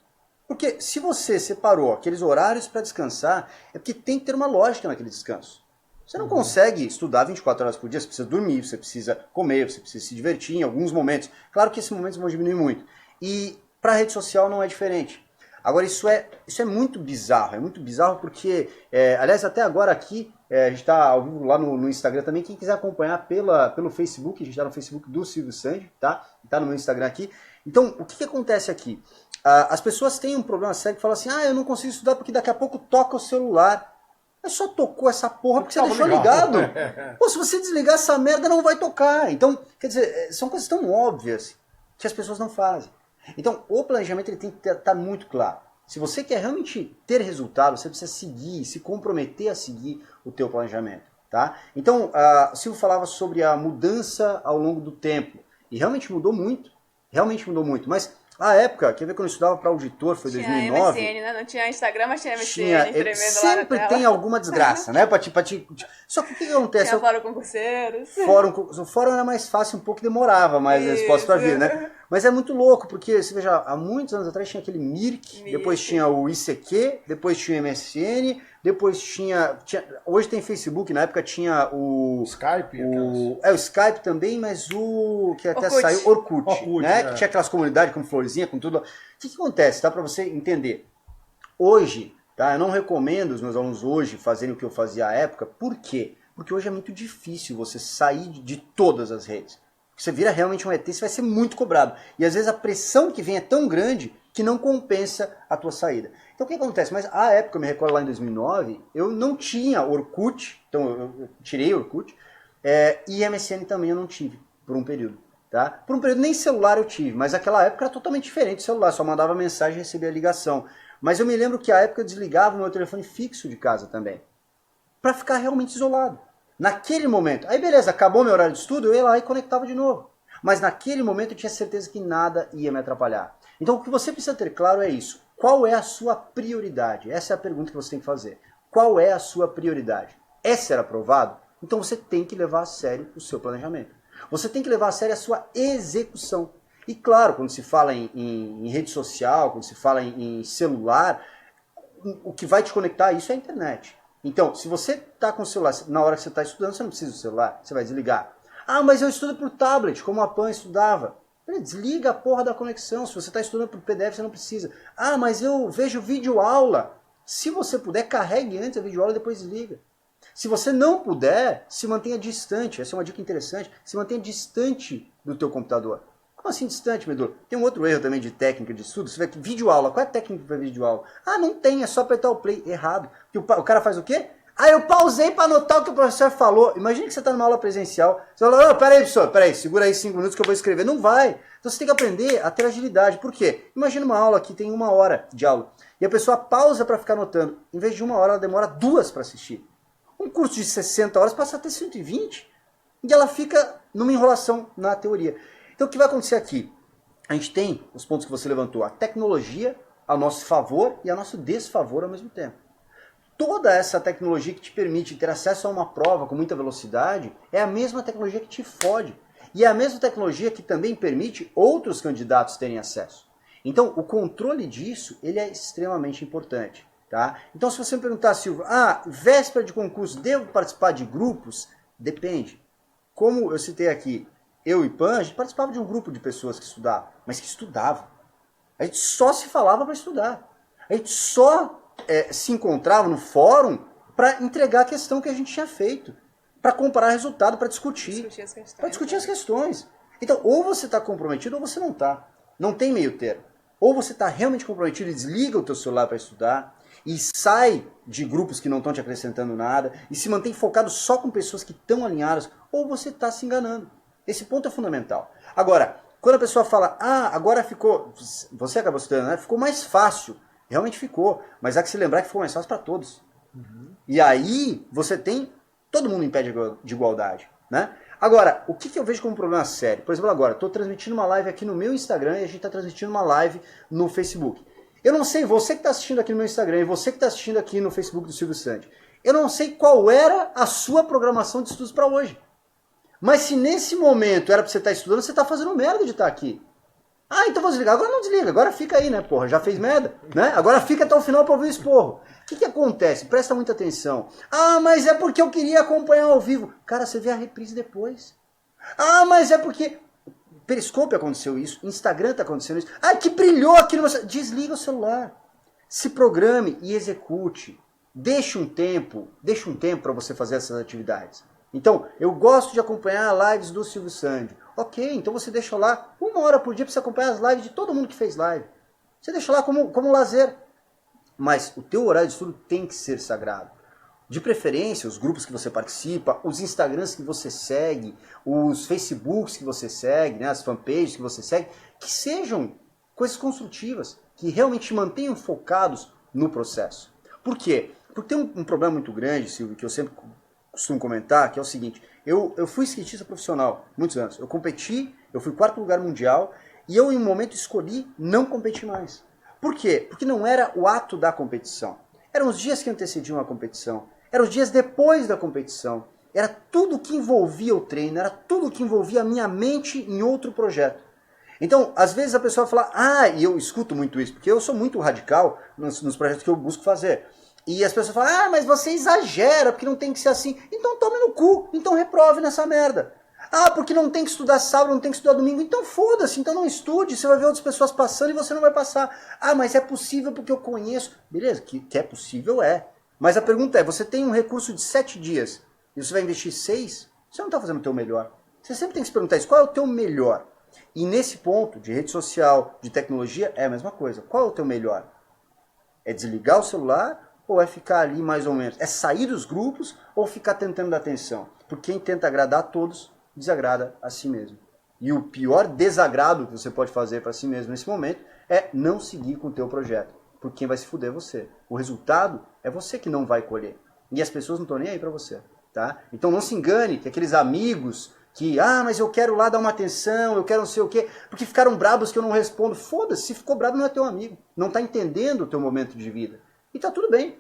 Porque se você separou aqueles horários para descansar, é porque tem que ter uma lógica naquele descanso. Você não consegue estudar 24 horas por dia, você precisa dormir, você precisa comer, você precisa se divertir em alguns momentos. Claro que esses momentos vão diminuir muito. E para a rede social não é diferente. Agora, isso é muito bizarro porque, aliás, até agora aqui, a gente está ao vivo lá no Instagram também, quem quiser acompanhar pelo Facebook, a gente está no Facebook do Silvio Sanji, tá? Está no meu Instagram aqui. Então, o que acontece aqui? As pessoas têm um problema sério que falam assim, eu não consigo estudar porque daqui a pouco toca o celular. Mas só tocou essa porra porque você deixou ligado. Pô, se você desligar essa merda, não vai tocar. Então, quer dizer, são coisas tão óbvias que as pessoas não fazem. Então, o planejamento ele tem que estar muito claro. Se você quer realmente ter resultado, você precisa seguir, se comprometer a seguir o teu planejamento. Tá? Então, o Silvio falava sobre a mudança ao longo do tempo. E realmente mudou muito. Mas a época, quer ver quando eu estudava para auditor, foi 2009. Tinha MSN, né? Não tinha Instagram, mas tinha MSN tremendo sempre lá na tem tela. alguma desgraça, né? Só que o que acontece? Tinha fórum concurseiros. O fórum era mais fácil, um pouco demorava mais a resposta para vir, né? Mas é muito louco, porque, você veja, há muitos anos atrás tinha aquele Mirk, depois tinha o ICQ, depois tinha o MSN, depois tinha hoje tem Facebook, na época tinha o Skype, o Skype também, mas o que até Orkut. saiu, Orkut, né? É. Que tinha aquelas comunidades com florzinha, com tudo. O que acontece, tá? Para você entender. Hoje, tá? Eu não recomendo os meus alunos hoje fazerem o que eu fazia à época. Por quê? Porque hoje é muito difícil você sair de todas as redes. Você vira realmente um ET, você vai ser muito cobrado. E às vezes a pressão que vem é tão grande que não compensa a tua saída. Então o que acontece? Mas à época, eu me recordo lá em 2009, eu não tinha Orkut, então eu tirei Orkut, e MSN também eu não tive, por um período. Tá? Por um período nem celular eu tive, mas aquela época era totalmente diferente do celular, só mandava mensagem e recebia ligação. Mas eu me lembro que à época eu desligava o meu telefone fixo de casa também, para ficar realmente isolado. Naquele momento, aí beleza, acabou meu horário de estudo, eu ia lá e conectava de novo. Mas naquele momento eu tinha certeza que nada ia me atrapalhar. Então o que você precisa ter claro é isso. Qual é a sua prioridade? Essa é a pergunta que você tem que fazer. Qual é a sua prioridade? É ser aprovado? Então você tem que levar a sério o seu planejamento. Você tem que levar a sério a sua execução. E claro, quando se fala em rede social, quando se fala em celular, o que vai te conectar a isso é a internet. Então, se você está com o celular, na hora que você está estudando, você não precisa do celular, você vai desligar. Mas eu estudo por tablet, como a Pan estudava. Desliga a porra da conexão, se você está estudando por PDF, você não precisa. Mas eu vejo videoaula. Se você puder, carregue antes a videoaula e depois desliga. Se você não puder, se mantenha distante. Essa é uma dica interessante. Se mantenha distante do teu computador. Como assim distante, Medula? Tem um outro erro também de técnica de estudo. Você vê que videoaula, qual é a técnica para videoaula? Não tem, é só apertar o play. Errado. Porque o cara faz o quê? Eu pausei para anotar o que o professor falou. Imagina que você está numa aula presencial. Você fala, peraí, professor, segura aí 5 minutos que eu vou escrever. Não vai. Então você tem que aprender a ter agilidade. Por quê? Imagina uma aula que tem 1 hora de aula. E a pessoa pausa para ficar anotando. Em vez de 1 hora, ela demora 2 para assistir. Um curso de 60 horas passa a ter 120. E ela fica numa enrolação na teoria. Então o que vai acontecer aqui? A gente tem os pontos que você levantou. A tecnologia a nosso favor e a nosso desfavor ao mesmo tempo. Toda essa tecnologia que te permite ter acesso a uma prova com muita velocidade é a mesma tecnologia que te fode. E é a mesma tecnologia que também permite outros candidatos terem acesso. Então, o controle disso ele é extremamente importante. Tá? Então, se você me perguntar, Silvio, véspera de concurso, devo participar de grupos? Depende. Como eu citei aqui, eu e Pan, a gente participava de um grupo de pessoas que estudavam, mas que estudavam. A gente só se falava para estudar. A gente só se encontrava no fórum para entregar a questão que a gente tinha feito, para comparar resultado, para discutir. Para discutir as questões. Então, ou você está comprometido ou você não está. Não tem meio termo. Ou você está realmente comprometido e desliga o teu celular para estudar e sai de grupos que não estão te acrescentando nada e se mantém focado só com pessoas que estão alinhadas, ou você está se enganando. Esse ponto é fundamental. Agora, quando a pessoa fala, agora ficou, você acabou citando, né? Ficou mais fácil. Realmente ficou, mas há que se lembrar que ficou mais fácil para todos. E aí você tem todo mundo em pé de igualdade, né? Agora, o que eu vejo como problema sério? Por exemplo, agora, estou transmitindo uma live aqui no meu Instagram e a gente está transmitindo uma live no Facebook. Eu não sei, você que está assistindo aqui no meu Instagram e você que está assistindo aqui no Facebook do Silvio Santos, eu não sei qual era a sua programação de estudos para hoje. Mas se nesse momento era para você estar estudando, você está fazendo merda de estar aqui. Então vou desligar. Agora não desliga, agora fica aí, né, porra? Já fez merda, né? Agora fica até o final para ouvir o esporro. O que acontece? Presta muita atenção. Mas é porque eu queria acompanhar ao vivo. Cara, você vê a reprise depois. Mas é porque... Periscope aconteceu isso, Instagram está acontecendo isso. Que brilhou aqui no meu... Desliga o celular. Se programe e execute. Deixe um tempo para você fazer essas atividades. Então, eu gosto de acompanhar lives do Silvio Santos. Ok, então você deixa lá 1 hora por dia para você acompanhar as lives de todo mundo que fez live. Você deixa lá como lazer. Mas o teu horário de estudo tem que ser sagrado. De preferência, os grupos que você participa, os Instagrams que você segue, os Facebooks que você segue, né, as fanpages que você segue, que sejam coisas construtivas, que realmente te mantenham focados no processo. Por quê? Porque tem um problema muito grande, Silvio, que eu sempre costumo comentar, que é o seguinte: eu fui skatista profissional muitos anos, eu competi, eu fui 4º lugar mundial, e eu em um momento escolhi não competir mais. Por quê? Porque não era o ato da competição. Eram os dias que antecediam a competição. Eram os dias depois da competição. Era tudo que envolvia o treino. Era tudo que envolvia a minha mente em outro projeto. Então, às vezes a pessoa fala, e eu escuto muito isso, porque eu sou muito radical nos projetos que eu busco fazer. E as pessoas falam, mas você exagera, porque não tem que ser assim. Então tome no cu, então reprove nessa merda. Porque não tem que estudar sábado, não tem que estudar domingo. Então foda-se, então não estude, você vai ver outras pessoas passando e você não vai passar. Mas é possível porque eu conheço. Beleza, que é possível, é. Mas a pergunta é, você tem um recurso de 7 dias e você vai investir 6? Você não está fazendo o teu melhor. Você sempre tem que se perguntar isso, qual é o teu melhor? E nesse ponto, de rede social, de tecnologia, é a mesma coisa. Qual é o teu melhor? É desligar o celular ou é ficar ali mais ou menos? É sair dos grupos ou ficar tentando dar atenção? Porque quem tenta agradar a todos, desagrada a si mesmo. E o pior desagrado que você pode fazer para si mesmo nesse momento é não seguir com o teu projeto. Porque quem vai se fuder é você. O resultado é você que não vai colher. E as pessoas não estão nem aí para você. Tá? Então não se engane que aqueles amigos que, mas eu quero lá dar uma atenção, eu quero não sei o quê, porque ficaram brabos que eu não respondo. Foda-se, se ficou brabo não é teu amigo. Não está entendendo o teu momento de vida. E tá tudo bem.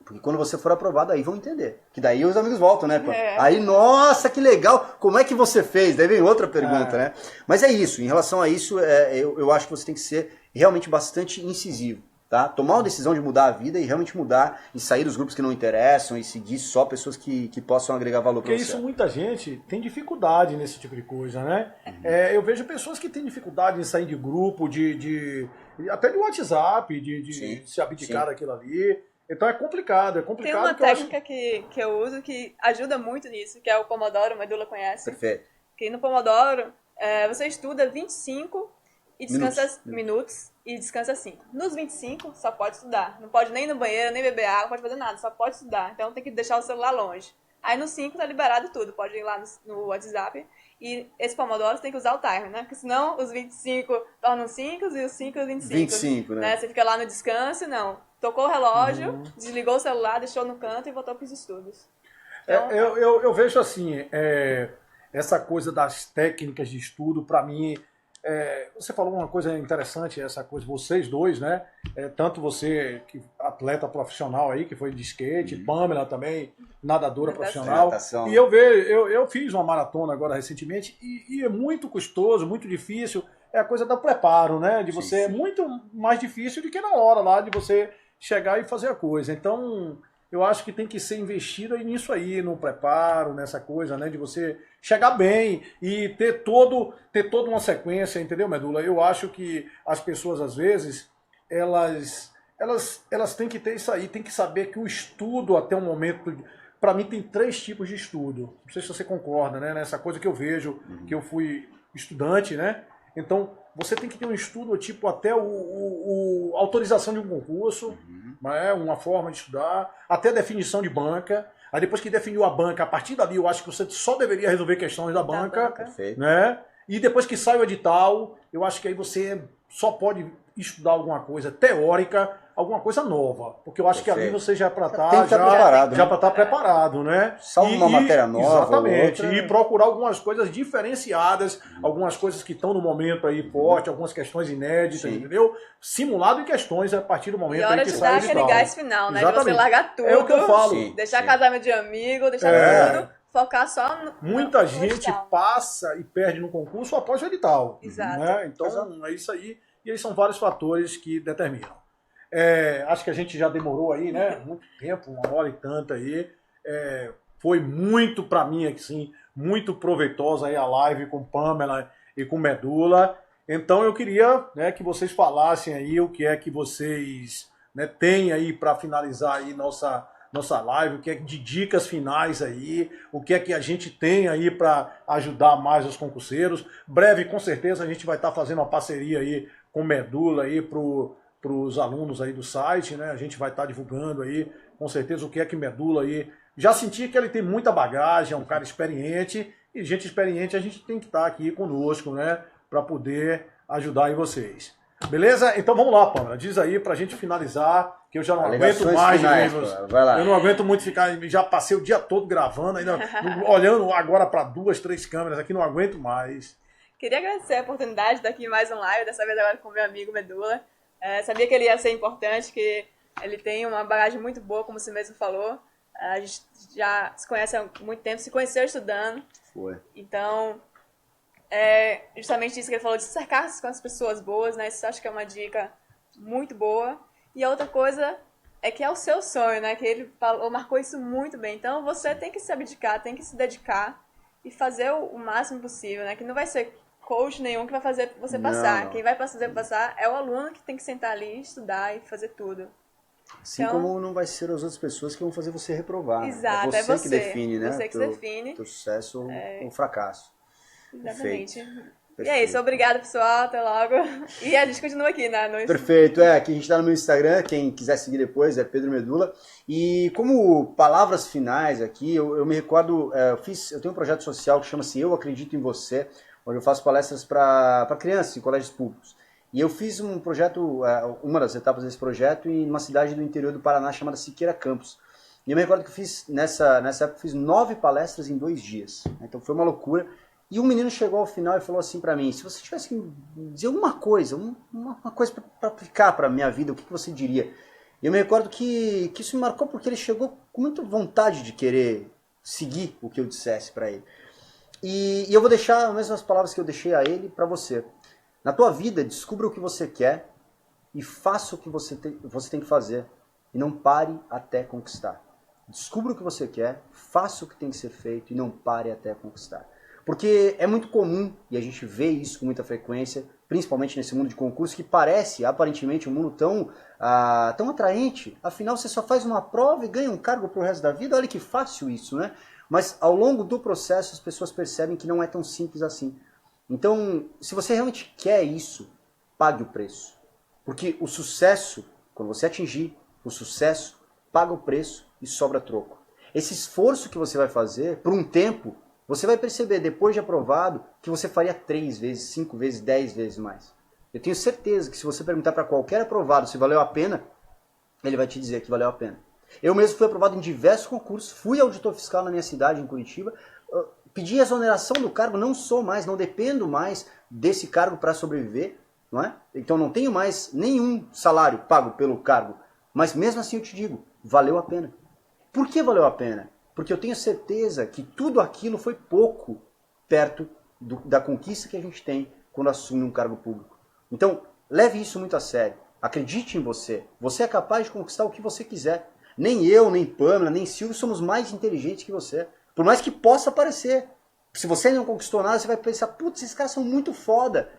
Porque quando você for aprovado, aí vão entender. Que daí os amigos voltam, né? Aí, nossa, que legal! Como é que você fez? Daí vem outra pergunta, né? Mas é isso. Em relação a isso, eu acho que você tem que ser realmente bastante incisivo. Tá? Tomar uma decisão de mudar a vida e realmente mudar e sair dos grupos que não interessam e seguir só pessoas que possam agregar valor para você. Porque isso muita gente tem dificuldade nesse tipo de coisa, né? Eu vejo pessoas que têm dificuldade em sair de grupo, até de WhatsApp, de se abdicar daquilo ali. Então é complicado. Tem uma técnica que eu uso que ajuda muito nisso, que é o Pomodoro, a Medula conhece. Perfeito. Que no Pomodoro você estuda 25 e descansa minutos e descansa 5. Nos 25, só pode estudar. Não pode nem ir no banheiro, nem beber água, não pode fazer nada, só pode estudar. Então tem que deixar o celular longe. Aí no 5 tá liberado tudo, pode ir lá no WhatsApp. E esse Pomodoro você tem que usar o timer, né? Porque senão os 25 tornam 5 e os 5 os 25. 25, né? Você fica lá no descanso, não. Tocou o relógio, desligou o celular, deixou no canto e voltou pros estudos. Então, eu vejo assim, essa coisa das técnicas de estudo, para mim, você falou uma coisa interessante, essa coisa, vocês dois, né? Tanto você, que atleta profissional aí, que foi de skate, Pamela também, nadadora profissional. Natação. E eu fiz uma maratona agora recentemente e é muito custoso, muito difícil. É a coisa do preparo, né? De você, é muito mais difícil do que na hora lá de você chegar e fazer a coisa. Então, eu acho que tem que ser investido nisso aí, no preparo, nessa coisa, né? De você chegar bem e ter toda uma sequência, entendeu, Medula? Eu acho que as pessoas, às vezes, elas têm que ter isso aí, tem que saber que o estudo até um momento... Para mim, tem 3 tipos de estudo. Não sei se você concorda, né? Nessa coisa que eu vejo, que eu fui estudante, né? Então, você tem que ter um estudo, tipo, até autorização de um concurso, né, uma forma de estudar, até definição de banca. Aí depois que definiu a banca, a partir dali eu acho que você só deveria resolver questões da banca, Perfeito. né? E depois que sai o edital, eu acho que aí você só pode estudar alguma coisa teórica, alguma coisa nova. Porque eu acho que ali Perfeito. você já é para Tem que estar estar preparado, já né? para estar preparado, né? Salvo uma matéria nova ou Exatamente. outra. E procurar algumas coisas diferenciadas, algumas coisas que estão no momento aí forte, algumas questões inéditas, Sim. entendeu? Simulado em questões a partir do momento E hora aí que de sai dar o aquele edital. gás final, né? De você Exatamente. largar tudo. É o que eu falo. Sim. Deixar casamento de amigo, deixar tudo. Focar só no Muita no gente edital. passa e perde no concurso após o edital. Exato. Né? Então, é isso aí. E aí são vários fatores que determinam. Acho que a gente já demorou aí, né? Muito tempo, 1 hora e tanta aí. Foi muito, para mim, assim, muito proveitosa aí a live com Pamela e com Medula. Então, eu queria, né, que vocês falassem aí o que é que vocês, né, têm aí para finalizar aí nossa live, o que é de dicas finais aí, o que é que a gente tem aí para ajudar mais os concurseiros. Breve, com certeza, a gente vai estar fazendo uma parceria aí com Medula aí para os alunos aí do site, né? A gente vai estar divulgando aí, com certeza, o que é que Medula aí. Já senti que ele tem muita bagagem, é um cara experiente, e gente experiente a gente tem que estar aqui conosco, né? Para poder ajudar aí vocês. Beleza? Então vamos lá, Pamela. Diz aí pra gente finalizar, que eu já não aguento mais finais, de ver pô. Vai lá. Eu não aguento muito ficar. Já passei o dia todo gravando, ainda olhando agora para 2, 3 câmeras aqui, não aguento mais. Queria agradecer a oportunidade de estar aqui em mais um live, dessa vez agora com meu amigo Medula. Sabia que ele ia ser importante, que ele tem uma bagagem muito boa, como você mesmo falou. A gente já se conhece há muito tempo, se conheceu estudando. Foi. Então, justamente isso que ele falou, de se cercar com as pessoas boas, né? Isso acho que é uma dica muito boa. E a outra coisa é que é o seu sonho, né? Que ele marcou isso muito bem. Então, você tem que se abdicar, tem que se dedicar e fazer o máximo possível, né? Que não vai ser coach nenhum que vai fazer você passar. Não. Quem vai fazer passar é o aluno que tem que sentar ali, estudar e fazer tudo. Assim Então- como não vai ser as outras pessoas que vão fazer você reprovar. Exato, é você que define, né? Você que teu, define. teu sucesso ou fracasso. Exatamente. E é Perfeito. isso, obrigada pessoal, até logo. E a gente continua aqui, né? Perfeito, aqui a gente está no meu Instagram, quem quiser seguir depois é Pedro Medula. E como palavras finais aqui, eu me recordo, eu tenho um projeto social que chama-se Eu Acredito em Você, onde eu faço palestras para crianças em colégios públicos. E eu fiz um projeto, uma das etapas desse projeto, em uma cidade do interior do Paraná chamada Siqueira Campos. E eu me recordo que eu fiz, nessa época, eu fiz 9 palestras em 2 dias. Então foi uma loucura. E um menino chegou ao final e falou assim para mim, se você tivesse que dizer uma coisa para aplicar para a minha vida, o que você diria? E eu me recordo que isso me marcou porque ele chegou com muita vontade de querer seguir o que eu dissesse para ele. E eu vou deixar as mesmas palavras que eu deixei a ele para você. Na tua vida, descubra o que você quer e faça o que você tem que fazer. E não pare até conquistar. Descubra o que você quer, faça o que tem que ser feito e não pare até conquistar. Porque é muito comum, e a gente vê isso com muita frequência, principalmente nesse mundo de concurso, que parece, aparentemente, um mundo tão atraente. Afinal, você só faz uma prova e ganha um cargo pro resto da vida. Olha que fácil isso, né? Mas ao longo do processo, as pessoas percebem que não é tão simples assim. Então, se você realmente quer isso, pague o preço. Porque o sucesso, quando você atingir o sucesso, paga o preço e sobra troco. Esse esforço que você vai fazer, por um tempo, você vai perceber, depois de aprovado, que você faria 3 vezes, 5 vezes, 10 vezes mais. Eu tenho certeza que se você perguntar para qualquer aprovado se valeu a pena, ele vai te dizer que valeu a pena. Eu mesmo fui aprovado em diversos concursos, fui auditor fiscal na minha cidade, em Curitiba, pedi exoneração do cargo, não dependo mais desse cargo para sobreviver, não é? Então não tenho mais nenhum salário pago pelo cargo, mas mesmo assim eu te digo, valeu a pena. Por que valeu a pena? Porque eu tenho certeza que tudo aquilo foi pouco perto da conquista que a gente tem quando assume um cargo público. Então, leve isso muito a sério. Acredite em você. Você é capaz de conquistar o que você quiser. Nem eu, nem Pamela, nem Silvio somos mais inteligentes que você. Por mais que possa parecer. Se você não conquistou nada, você vai pensar, putz, esses caras são muito foda.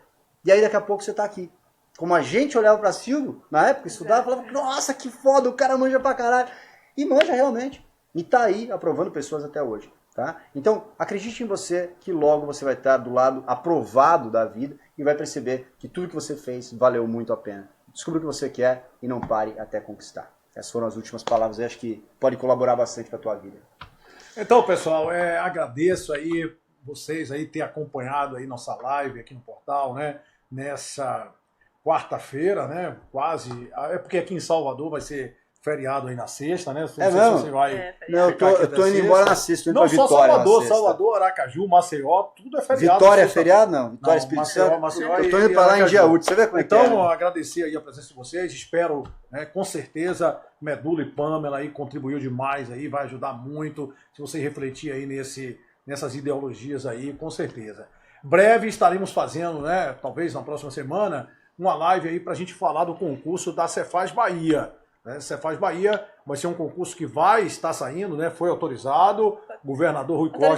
E aí daqui a pouco você tá aqui. Como a gente olhava pra Silvio, na época, estudava, falava, nossa, que foda, o cara manja pra caralho. E manja realmente. E tá aí aprovando pessoas até hoje. Tá? Então, acredite em você que logo você vai estar do lado aprovado da vida e e vai perceber que tudo que você fez valeu muito a pena. Descubra o que você quer e não pare até conquistar. Essas foram as últimas palavras, eu acho que pode colaborar bastante para a tua vida. Então, pessoal, agradeço aí vocês aí ter acompanhado aí nossa live aqui no portal, né? Nessa quarta-feira, né? Quase. É porque aqui em Salvador vai ser feriado aí na sexta, né? Não sei mesmo? se você vai. Não, eu tô indo embora na sexta, tô indo Não pra só Vitória. Salvador, Salvador, Aracaju, Maceió, tudo é feriado. Vitória é feriado? Não. Vitória Não, Espírito Maceió, Santo. Maceió Eu tô e indo pra lá em Aracaju. dia útil, você vê como é que é. Então, agradecer aí a presença de vocês, espero, né, com certeza, Medula e Pamela aí contribuiu demais aí, vai ajudar muito, se você refletir aí nessas ideologias aí, com certeza. Breve estaremos fazendo, né, talvez na próxima semana, uma live aí pra gente falar do concurso da Cefaz Bahia. Né? Cefaz Bahia vai ser um concurso que vai estar saindo, né, foi autorizado, o governador Rui Costa